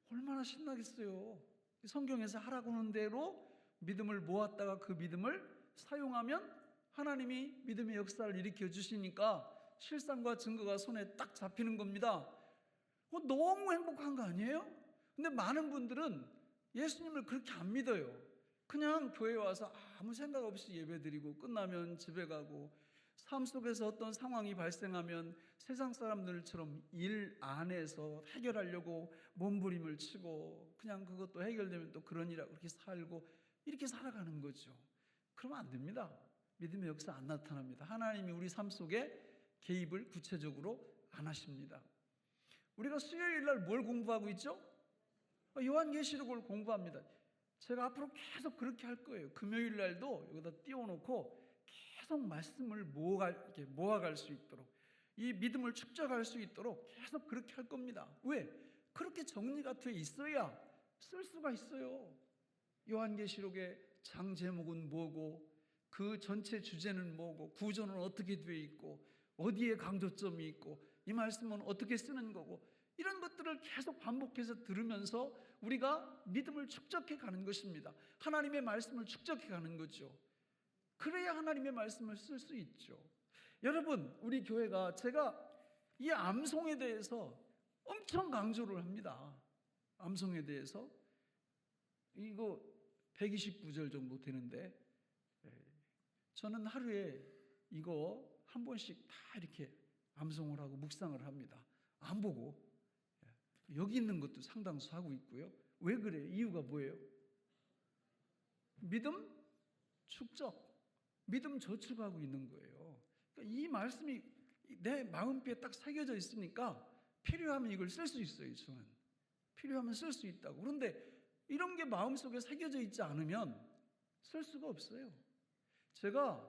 얼마나 신나겠어요. 성경에서 하라고 하는 대로 믿음을 모았다가 그 믿음을 사용하면 하나님이 믿음의 역사를 일으켜 주시니까 실상과 증거가 손에 딱 잡히는 겁니다. 너무 행복한 거 아니에요? 근데 많은 분들은 예수님을 그렇게 안 믿어요. 그냥 교회 와서 아무 생각 없이 예배드리고 끝나면 집에 가고, 삶 속에서 어떤 상황이 발생하면 세상 사람들처럼 일 안에서 해결하려고 몸부림을 치고, 그냥 그것도 해결되면 또 그런 일하고 그렇게 살고, 이렇게 살아가는 거죠. 그러면 안 됩니다. 믿음의 역사 안 나타납니다. 하나님이 우리 삶 속에 개입을 구체적으로 안 하십니다. 우리가 수요일 날 뭘 공부하고 있죠? 요한계시록을 공부합니다. 제가 앞으로 계속 그렇게 할 거예요. 금요일 날도 여기다 띄워놓고 계속 말씀을 모아갈 수 있도록, 이 믿음을 축적할 수 있도록 계속 그렇게 할 겁니다. 왜? 그렇게 정리가 돼 있어야 쓸 수가 있어요. 요한계시록의 장 제목은 뭐고, 그 전체 주제는 뭐고, 구조는 어떻게 되어 있고, 어디에 강조점이 있고, 이 말씀은 어떻게 쓰는 거고, 이런 것들을 계속 반복해서 들으면서 우리가 믿음을 축적해 가는 것입니다. 하나님의 말씀을 축적해 가는 거죠. 그래야 하나님의 말씀을 쓸 수 있죠. 여러분, 우리 교회가, 제가 이 암송에 대해서 엄청 강조를 합니다. 암송에 대해서 이거 129절 정도 되는데, 저는 하루에 이거 한 번씩 다 이렇게 암송을 하고 묵상을 합니다. 안 보고. 여기 있는 것도 상당수 하고 있고요. 왜 그래요? 이유가 뭐예요? 믿음 축적, 믿음 저축하고 있는 거예요. 그러니까 이 말씀이 내 마음뼈에 딱 새겨져 있으니까 필요하면 이걸 쓸 수 있어요. 저는 필요하면 쓸 수 있다고. 그런데 이런 게 마음속에 새겨져 있지 않으면 쓸 수가 없어요. 제가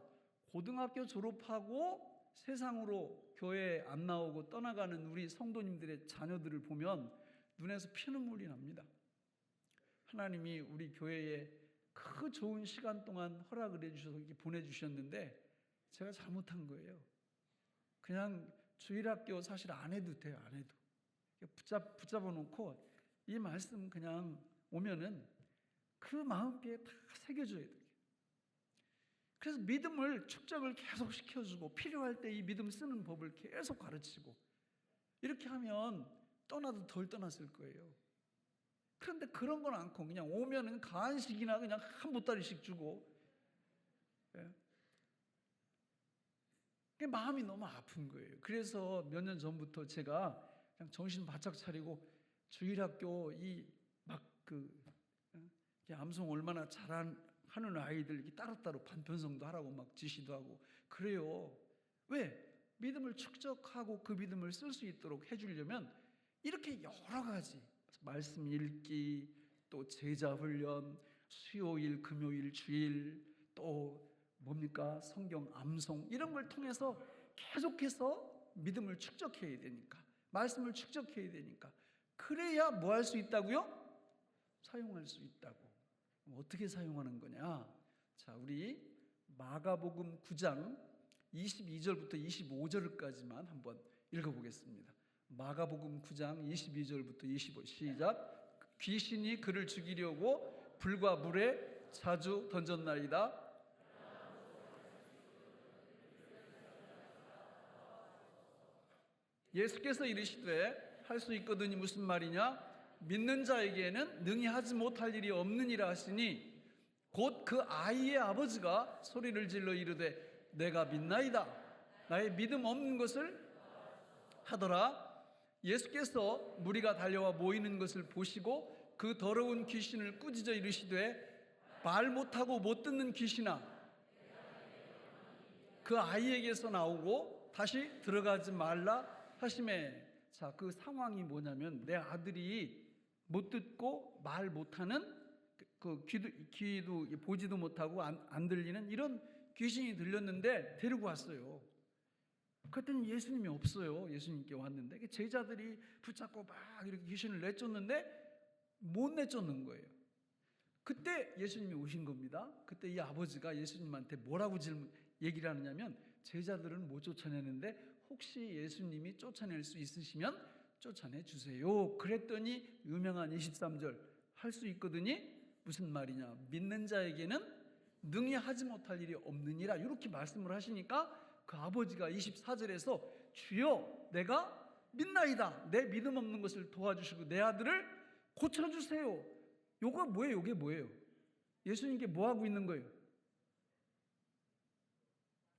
고등학교 졸업하고 세상으로 교회에 안 나오고 떠나가는 우리 성도님들의 자녀들을 보면 눈에서 피눈물이 납니다. 하나님이 우리 교회에 그 좋은 시간 동안 허락을 해주셔서 이렇게 보내주셨는데 제가 잘못한 거예요. 그냥 주일학교 사실 안 해도 돼요. 안 해도 붙잡아 놓고 이 말씀 그냥 오면은 그 마음뼈에 다 새겨줘야 돼요. 그래서 믿음을 축적을 계속 시켜주고, 필요할 때 이 믿음 쓰는 법을 계속 가르치고, 이렇게 하면 떠나도 덜 떠났을 거예요. 그런데 그런 건 않고 그냥 오면은 간식이나 그냥 한 보따리씩 주고, 그게 마음이 너무 아픈 거예요. 그래서 몇 년 전부터 제가 그냥 정신 바짝 차리고 주일학교 암송 얼마나 하는 아이들 이렇게 따로따로 반편성도 하라고 막 지시도 하고 그래요. 왜? 믿음을 축적하고 그 믿음을 쓸 수 있도록 해주려면 이렇게 여러 가지 말씀 읽기, 또 제자 훈련, 수요일, 금요일, 주일, 또 뭡니까? 성경 암송, 이런 걸 통해서 계속해서 믿음을 축적해야 되니까, 말씀을 축적해야 되니까, 그래야 뭐 할 수 있다고요? 사용할 수 있다고. 어떻게 사용하는 거냐? 자, 우리 마가복음 9장 22절부터 25절까지만 한번 읽어보겠습니다. 마가복음 9장 22절부터 25 시작. 귀신이 그를 죽이려고 불과 물에 자주 던졌나이다. 예수께서 이르시되 할 수 있거든이 무슨 말이냐? 믿는 자에게는 능히 하지 못할 일이 없느니라 하시니 곧 그 아이의 아버지가 소리를 질러 이르되 내가 믿나이다. 나의 믿음 없는 것을 하더라. 예수께서 무리가 달려와 모이는 것을 보시고 그 더러운 귀신을 꾸짖어 이르시되 말 못하고 못 듣는 귀신아 그 아이에게서 나오고 다시 들어가지 말라 하시매. 자, 그 상황이 뭐냐면 내 아들이 못 듣고 말 못하는 그 귀도 보지도 못하고 안 들리는 이런 귀신이 들렸는데 데리고 왔어요. 그랬더니 예수님이 없어요. 예수님께 왔는데 제자들이 붙잡고 막 이렇게 귀신을 내쫓는데 못 내쫓는 거예요. 그때 예수님이 오신 겁니다. 그때 이 아버지가 예수님한테 뭐라고 얘기를 하느냐면 제자들은 못 쫓아내는데 혹시 예수님이 쫓아낼 수 있으시면 쫓아내 주세요. 그랬더니 유명한 23절 할 수 있거든이 무슨 말이냐? 믿는 자에게는 능히 하지 못할 일이 없느니라 이렇게 말씀을 하시니까 그 아버지가 24절에서 주여 내가 믿나이다. 내 믿음 없는 것을 도와주시고 내 아들을 고쳐주세요. 요거 뭐예요? 요게 뭐예요? 예수님께 뭐 하고 있는 거예요?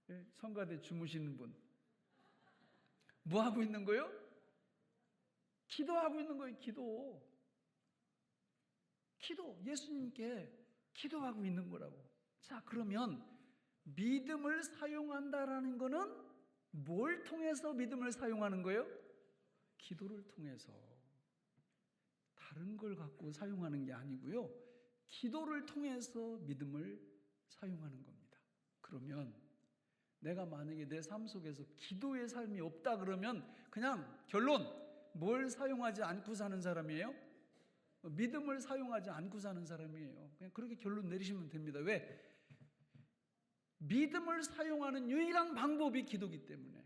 예, 성가대 주무시는 분 뭐 하고 있는 거예요? 기도하고 있는 거예요. 기도. 예수님께 기도하고 있는 거라고. 자, 그러면 믿음을 사용한다라는 거는 뭘 통해서 믿음을 사용하는 거예요? 기도를 통해서. 다른 걸 갖고 사용하는 게 아니고요. 기도를 통해서 믿음을 사용하는 겁니다. 그러면 내가 만약에 내 삶 속에서 기도의 삶이 없다 그러면 그냥 결론 뭘 사용하지 않고 사는 사람이에요? 믿음을 사용하지 않고 사는 사람이에요. 그냥 그렇게 결론 내리시면 됩니다. 왜? 믿음을 사용하는 유일한 방법이 기도이기 때문에.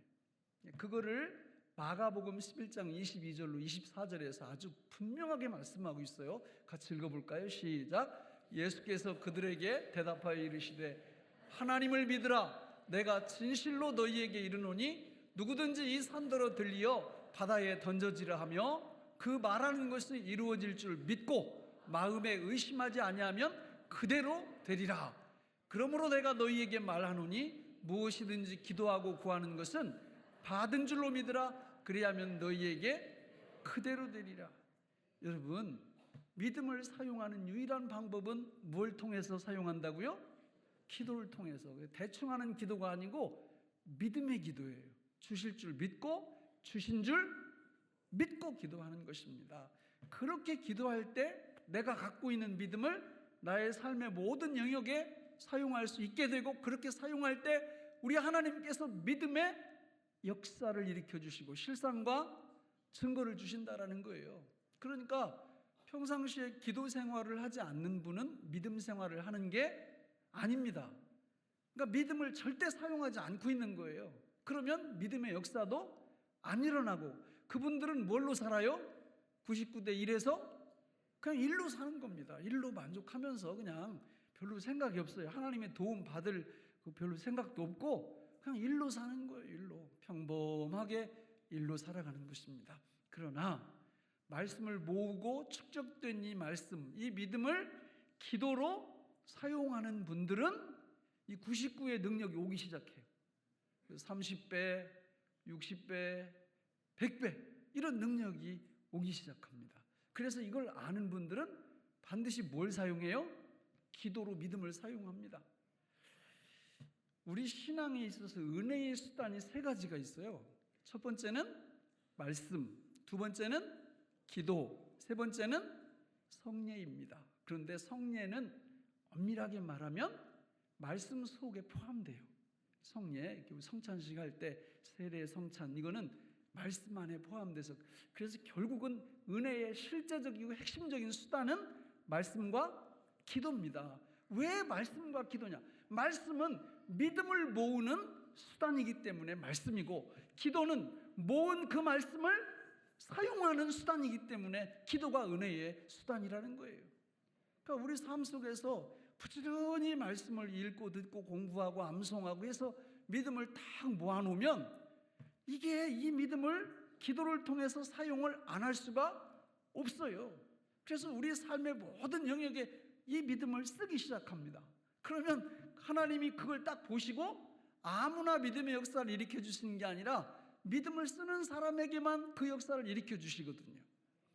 그거를 마가복음 11장 22절로 24절에서 아주 분명하게 말씀하고 있어요. 같이 읽어볼까요? 시작. 예수께서 그들에게 대답하여 이르시되 하나님을 믿으라. 내가 진실로 너희에게 이르노니 누구든지 이 산더러 들리어 바다에 던져지라 하며 그 말하는 것이 이루어질 줄 믿고 마음에 의심하지 아니하면 그대로 되리라. 그러므로 내가 너희에게 말하노니 무엇이든지 기도하고 구하는 것은 받은 줄로 믿으라. 그리하면 너희에게 그대로 되리라. 여러분, 믿음을 사용하는 유일한 방법은 뭘 통해서 사용한다고요? 기도를 통해서. 대충 하는 기도가 아니고 믿음의 기도예요. 주실 줄 믿고 주신 줄 믿고 기도하는 것입니다. 그렇게 기도할 때 내가 갖고 있는 믿음을 나의 삶의 모든 영역에 사용할 수 있게 되고 그렇게 사용할 때 우리 하나님께서 믿음의 역사를 일으켜 주시고 실상과 증거를 주신다라는 거예요. 그러니까 평상시에 기도 생활을 하지 않는 분은 믿음 생활을 하는 게 아닙니다. 그러니까 믿음을 절대 사용하지 않고 있는 거예요. 그러면 믿음의 역사도 안 일어나고 그분들은 뭘로 살아요? 99대 1에서 그냥 일로 사는 겁니다. 일로 만족하면서 그냥 별로 생각이 없어요. 하나님의 도움 받을 별로 생각도 없고 그냥 일로 사는 거예요. 일로 평범하게 일로 살아가는 것입니다. 그러나 말씀을 모으고 축적된 이 말씀, 이 믿음을 기도로 사용하는 분들은 이 99의 능력이 오기 시작해요. 30배, 60배, 100배 이런 능력이 오기 시작합니다. 그래서 이걸 아는 분들은 반드시 뭘 사용해요? 기도로 믿음을 사용합니다. 우리 신앙에 있어서 은혜의 수단이 세 가지가 있어요. 첫 번째는 말씀, 두 번째는 기도, 세 번째는 성례입니다. 그런데 성례는 엄밀하게 말하면 말씀 속에 포함돼요. 성례, 성찬식 할 때 세례, 성찬 이거는 말씀 안에 포함돼서 그래서 결국은 은혜의 실제적이고 핵심적인 수단은 말씀과 기도입니다. 왜 말씀과 기도냐? 말씀은 믿음을 모으는 수단이기 때문에 말씀이고, 기도는 모은 그 말씀을 사용하는 수단이기 때문에 기도가 은혜의 수단이라는 거예요. 그러니까 우리 삶 속에서 부지런히 말씀을 읽고 듣고 공부하고 암송하고 해서 믿음을 딱 모아놓으면 이게 이 믿음을 기도를 통해서 사용을 안 할 수가 없어요. 그래서 우리 삶의 모든 영역에 이 믿음을 쓰기 시작합니다. 그러면 하나님이 그걸 딱 보시고 아무나 믿음의 역사를 일으켜 주시는 게 아니라 믿음을 쓰는 사람에게만 그 역사를 일으켜 주시거든요.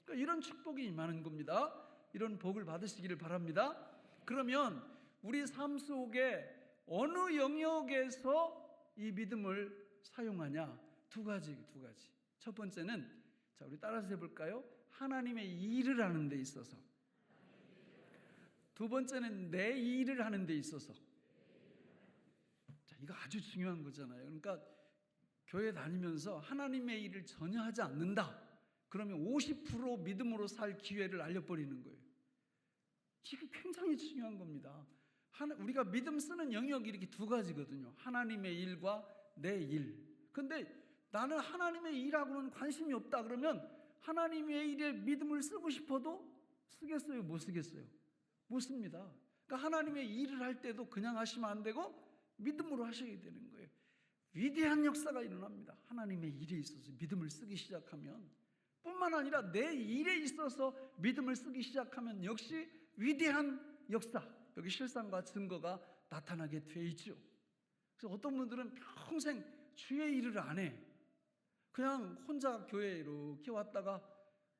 그러니까 이런 축복이 임하는 겁니다. 이런 복을 받으시기를 바랍니다. 그러면 우리 삶 속에 어느 영역에서 이 믿음을 사용하냐? 두 가지. 첫 번째는, 자, 우리 따라서 해볼까요? 하나님의 일을 하는 데 있어서. 두 번째는 내 일을 하는 데 있어서. 자, 이거 아주 중요한 거잖아요. 그러니까 교회 다니면서 하나님의 일을 전혀 하지 않는다, 그러면 50% 믿음으로 살 기회를 날려버리는 거예요. 이게 굉장히 중요한 겁니다. 우리가 믿음 쓰는 영역이 이렇게 두 가지거든요. 하나님의 일과 내 일. 근데 나는 하나님의 일하고는 관심이 없다 그러면 하나님의 일에 믿음을 쓰고 싶어도 쓰겠어요? 못 쓰겠어요? 못 씁니다. 그러니까 하나님의 일을 할 때도 그냥 하시면 안 되고 믿음으로 하셔야 되는 거예요. 위대한 역사가 일어납니다. 하나님의 일에 있어서 믿음을 쓰기 시작하면, 뿐만 아니라 내 일에 있어서 믿음을 쓰기 시작하면 역시 위대한 역사, 여기 실상과 증거가 나타나게 돼 있죠. 그래서 어떤 분들은 평생 주의 일을 안 해. 그냥 혼자 교회에 이렇게 왔다가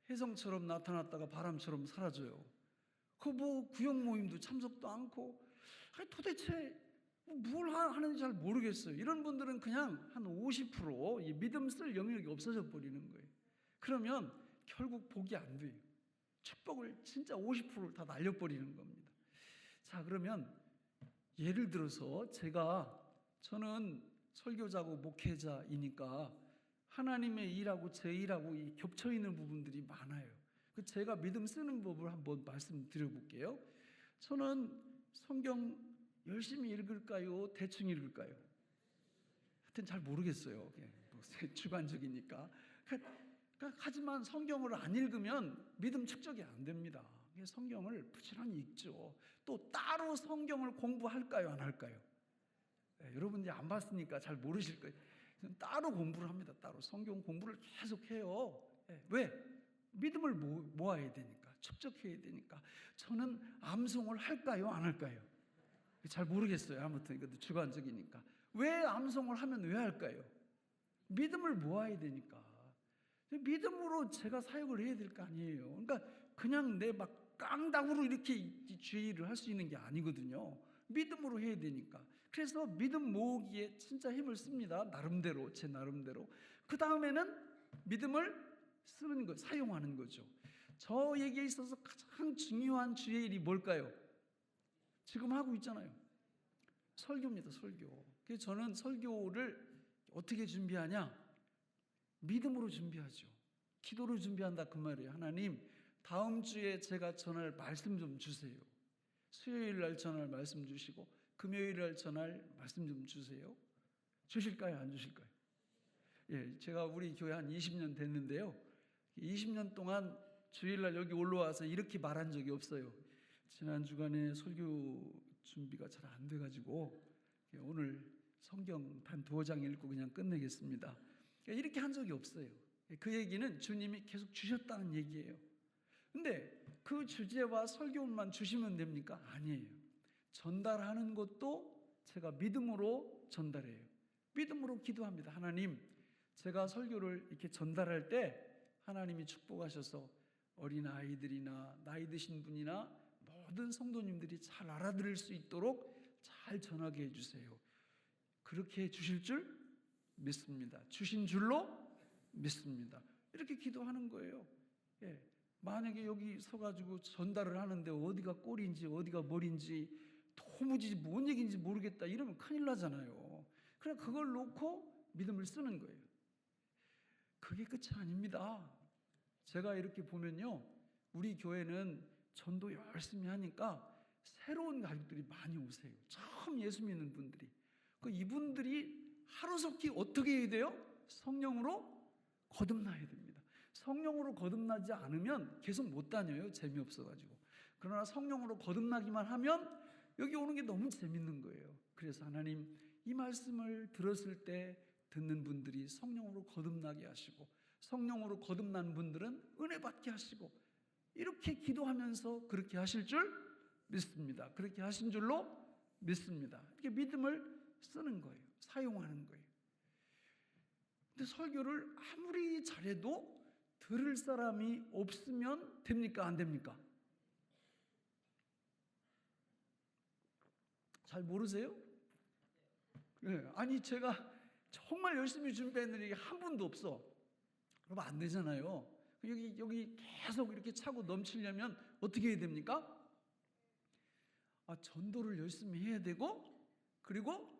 혜성처럼 나타났다가 바람처럼 사라져요. 그 구역 모임도 참석도 않고, 도대체 뭘 하는지 잘 모르겠어요. 이런 분들은 그냥 한 50% 믿음 쓸 영역이 없어져 버리는 거예요. 그러면 결국 복이 안 돼요. 축복을 진짜 50%를 다 날려버리는 겁니다. 자, 그러면 예를 들어서 저는 설교자고 목회자이니까 하나님의 일하고 제 일하고 겹쳐 있는 부분들이 많아요. 제가 믿음 쓰는 법을 한번 말씀드려 볼게요. 저는 성경 열심히 읽을까요? 대충 읽을까요? 하여튼 잘 모르겠어요. 주관적이니까. 하지만 성경을 안 읽으면 믿음 축적이 안 됩니다. 성경을 부지런히 읽죠. 또 따로 성경을 공부할까요? 안 할까요? 여러분 이제 안 봤으니까 잘 모르실 거예요. 따로 공부를 합니다. 따로 성경 공부를 계속 해요. 왜? 믿음을 모아야 되니까, 축적해야 되니까. 저는 암송을 할까요? 안 할까요? 잘 모르겠어요. 아무튼 이것도 주관적이니까. 왜 암송을 하면 왜 할까요? 믿음을 모아야 되니까. 믿음으로 제가 사역을 해야 될 거 아니에요. 그러니까 그냥 내 막 깡다구로 이렇게 주의 일을 할 수 있는 게 아니거든요. 믿음으로 해야 되니까. 그래서 믿음 모으기에 진짜 힘을 씁니다. 나름대로, 제 나름대로. 그 다음에는 믿음을 쓰는 것, 사용하는 거죠. 저에게 있어서 가장 중요한 주의 일이 뭘까요? 지금 하고 있잖아요. 설교입니다. 설교. 그래서 저는 설교를 어떻게 준비하냐? 믿음으로 준비하죠. 기도로 준비한다 그 말이에요. 하나님, 다음 주에 제가 전할 말씀 좀 주세요. 수요일 날 전할 말씀 주시고 금요일 날 전할 말씀 좀 주세요. 주실까요? 안 주실까요? 예, 제가 우리 교회 한 20년 됐는데요. 20년 동안 주일날 여기 올라와서 이렇게 말한 적이 없어요. 지난 주간에 설교 준비가 잘 안 돼가지고 오늘 성경 단 2장 읽고 그냥 끝내겠습니다. 이렇게 한 적이 없어요. 그 얘기는 주님이 계속 주셨다는 얘기예요. 근데 그 주제와 설교만 주시면 됩니까? 아니에요. 전달하는 것도 제가 믿음으로 전달해요. 믿음으로 기도합니다. 하나님, 제가 설교를 이렇게 전달할 때 하나님이 축복하셔서 어린아이들이나 나이 드신 분이나 모든 성도님들이 잘 알아들을 수 있도록 잘 전하게 해주세요. 그렇게 해주실 줄 믿습니다. 주신 줄로 믿습니다. 이렇게 기도하는 거예요. 예. 만약에 여기 서가지고 전달을 하는데 어디가 꼴인지 어디가 머리인지 도무지 뭔 얘기인지 모르겠다 이러면 큰일 나잖아요. 그냥 그걸 놓고 믿음을 쓰는 거예요. 그게 끝이 아닙니다. 제가 이렇게 보면요, 우리 교회는 전도 열심히 하니까 새로운 가족들이 많이 오세요. 처음 예수 믿는 분들이. 이분들이 하루속히 어떻게 해야 돼요? 성령으로 거듭나야 됩니다. 성령으로 거듭나지 않으면 계속 못 다녀요. 재미없어가지고. 그러나 성령으로 거듭나기만 하면 여기 오는 게 너무 재밌는 거예요. 그래서 하나님, 이 말씀을 들었을 때 듣는 분들이 성령으로 거듭나게 하시고, 성령으로 거듭난 분들은 은혜 받게 하시고, 이렇게 기도하면서 그렇게 하실 줄 믿습니다. 그렇게 하신 줄로 믿습니다. 이렇게 믿음을 쓰는 거예요. 사용하는 거예요. 근데 설교를 아무리 잘해도 들을 사람이 없으면 됩니까? 안 됩니까? 잘 모르세요? 네. 아니, 제가 정말 열심히 준비했는데 이게 한 분도 없어. 그러면 안 되잖아요. 여기 계속 이렇게 차고 넘치려면 어떻게 해야 됩니까? 전도를 열심히 해야 되고, 그리고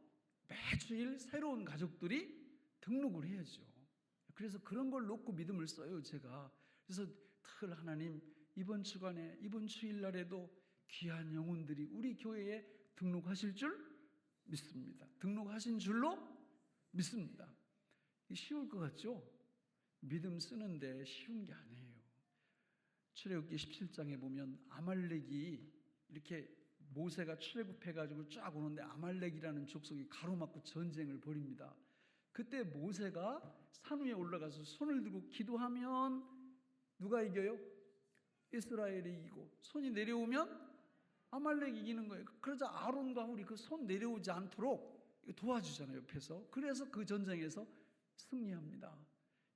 매주일 새로운 가족들이 등록을 해야죠. 그래서 그런 걸 놓고 믿음을 써요, 제가. 그래서 늘 하나님, 이번 주간에, 이번 주일날에도 귀한 영혼들이 우리 교회에 등록하실 줄 믿습니다. 등록하신 줄로 믿습니다. 쉬울 것 같죠? 믿음 쓰는데 쉬운 게 아니에요. 출애굽기 17장에 보면 아말렉이 이렇게 모세가 출애굽해가지고 쫙 오는데 아말렉이라는 족속이 가로막고 전쟁을 벌입니다. 그때 모세가 산 위에 올라가서 손을 들고 기도하면 누가 이겨요? 이스라엘이 이기고, 손이 내려오면 아말렉이 이기는 거예요. 그러자 아론과 훌이 그 손 내려오지 않도록 도와주잖아요, 옆에서. 그래서 그 전쟁에서 승리합니다.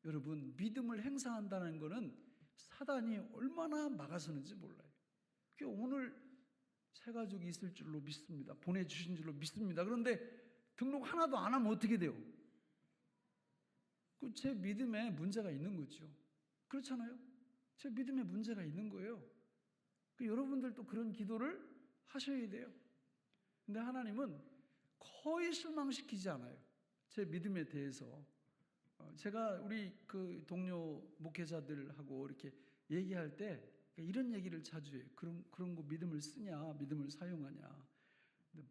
여러분, 믿음을 행사한다는 것은 사단이 얼마나 막아서는지 몰라요. 오늘 새 가족이 있을 줄로 믿습니다. 보내주신 줄로 믿습니다. 그런데 등록 하나도 안 하면 어떻게 돼요? 제 믿음에 문제가 있는 거죠. 그렇잖아요? 제 믿음에 문제가 있는 거예요. 여러분들도 그런 기도를 하셔야 돼요. 근데 하나님은 거의 실망시키지 않아요. 제 믿음에 대해서. 제가 우리 그 동료 목회자들하고 이렇게 얘기할 때 이런 얘기를 자주 해요. 그런 거 믿음을 쓰냐, 믿음을 사용하냐. 근데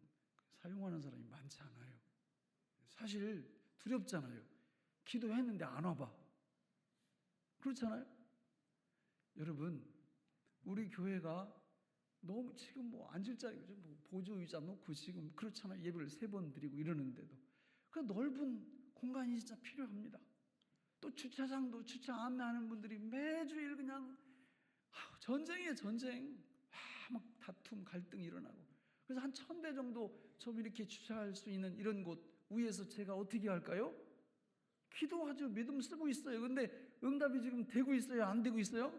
사용하는 사람이 많지 않아요. 사실 두렵잖아요. 기도했는데 안 와봐. 그렇잖아요? 여러분, 우리 교회가 너무 지금 앉을 자리, 보조 의자 놓고 지금 그렇잖아요. 예배를 3번 드리고 이러는데도. 그 넓은 공간이 진짜 필요합니다. 또 주차장도 주차 안내하는 분들이 매주일 그냥 전쟁이에요, 전쟁. 막 다툼, 갈등이 일어나고. 그래서 한 1000대 정도 좀 이렇게 주차할 수 있는 이런 곳 위에서 제가 어떻게 할까요? 기도하죠. 믿음 쓰고 있어요. 근데 응답이 지금 되고 있어요? 안 되고 있어요?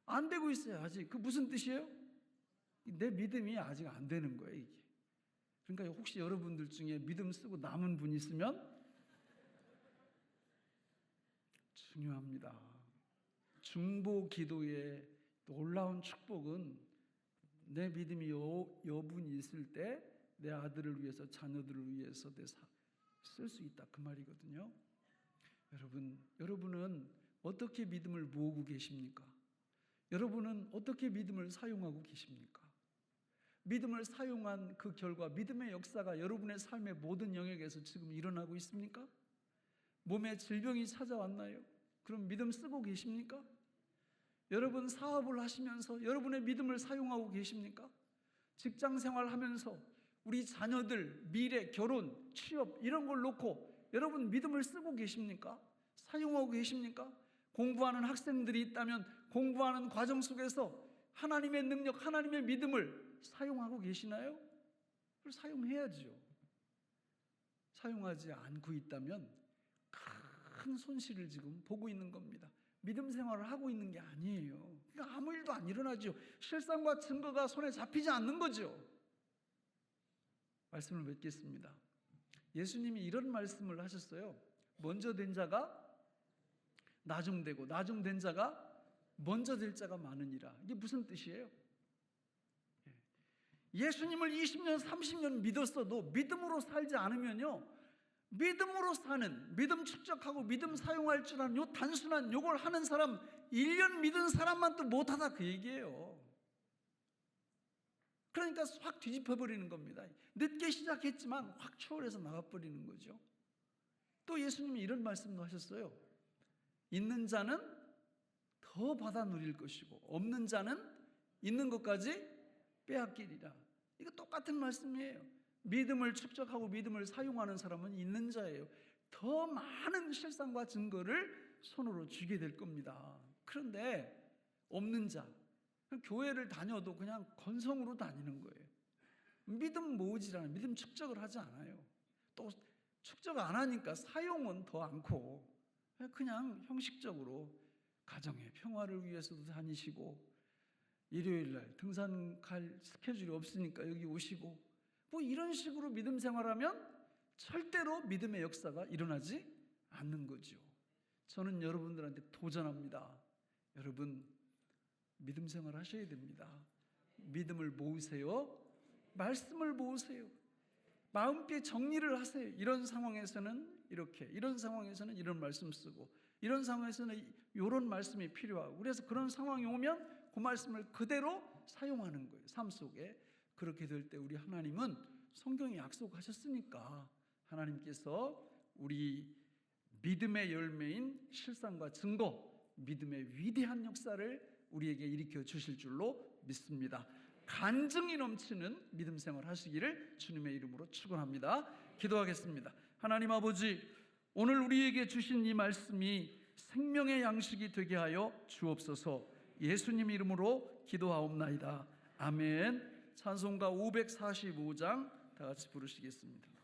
안 되고 있어요, 아직. 그 무슨 뜻이에요? 내 믿음이 아직 안 되는 거예요, 이게. 그러니까 혹시 여러분들 중에 믿음 쓰고 남은 분 있으면 중요합니다. 중보 기도의 놀라운 축복은 내 믿음이 여분이 있을 때 내 아들을 위해서, 자녀들을 위해서 쓸 수 있다, 그 말이거든요. 여러분은 어떻게 믿음을 모으고 계십니까? 여러분은 어떻게 믿음을 사용하고 계십니까? 믿음을 사용한 그 결과 믿음의 역사가 여러분의 삶의 모든 영역에서 지금 일어나고 있습니까? 몸에 질병이 찾아왔나요? 그럼 믿음 쓰고 계십니까? 여러분 사업을 하시면서 여러분의 믿음을 사용하고 계십니까? 직장 생활하면서 우리 자녀들 미래, 결혼, 취업 이런 걸 놓고 여러분 믿음을 쓰고 계십니까? 사용하고 계십니까? 공부하는 학생들이 있다면 공부하는 과정 속에서 하나님의 능력, 하나님의 믿음을 사용하고 계시나요? 그걸 사용해야죠. 사용하지 않고 있다면 큰 손실을 지금 보고 있는 겁니다. 믿음 생활을 하고 있는 게 아니에요. 그러니까 아무 일도 안 일어나죠. 실상과 증거가 손에 잡히지 않는 거죠. 말씀을 맺겠습니다. 예수님이 이런 말씀을 하셨어요. 먼저 된 자가 나중되고 나중된 자가 먼저 될 자가 많으니라. 이게 무슨 뜻이에요? 예수님을 20년, 30년 믿었어도 믿음으로 살지 않으면요, 믿음으로 사는, 믿음 축적하고 믿음 사용할 줄 아는 요 단순한 요걸 하는 사람, 1년 믿은 사람만 또 못하다, 그 얘기예요. 그러니까 확 뒤집어버리는 겁니다. 늦게 시작했지만 확 초월해서 나가버리는 거죠. 또 예수님이 이런 말씀도 하셨어요. 있는 자는 더 받아 누릴 것이고 없는 자는 있는 것까지 빼앗기리라. 이거 똑같은 말씀이에요. 믿음을 축적하고 믿음을 사용하는 사람은 있는 자예요. 더 많은 실상과 증거를 손으로 쥐게 될 겁니다. 그런데 없는 자, 교회를 다녀도 그냥 건성으로 다니는 거예요. 믿음 모으지 않아요. 믿음 축적을 하지 않아요. 또 축적 안 하니까 사용은 더 않고 그냥 형식적으로 가정의 평화를 위해서도 다니시고, 일요일날 등산 갈 스케줄이 없으니까 여기 오시고, 뭐 이런 식으로 믿음 생활하면 절대로 믿음의 역사가 일어나지 않는 거죠. 저는 여러분들한테 도전합니다. 여러분 믿음 생활 하셔야 됩니다. 믿음을 모으세요. 말씀을 모으세요. 마음께 정리를 하세요. 이런 상황에서는 이렇게, 이런 상황에서는 이런 말씀 쓰고, 이런 상황에서는 이런 말씀이 필요하고, 그래서 그런 상황이 오면 그 말씀을 그대로 사용하는 거예요. 삶 속에. 그렇게 될 때 우리 하나님은 성경에 약속하셨으니까 하나님께서 우리 믿음의 열매인 실상과 증거, 믿음의 위대한 역사를 우리에게 일으켜 주실 줄로 믿습니다. 간증이 넘치는 믿음 생활 하시기를 주님의 이름으로 축원합니다. 기도하겠습니다. 하나님 아버지, 오늘 우리에게 주신 이 말씀이 생명의 양식이 되게 하여 주옵소서. 예수님 이름으로 기도하옵나이다. 아멘. 찬송가 545장 다 같이 부르시겠습니다.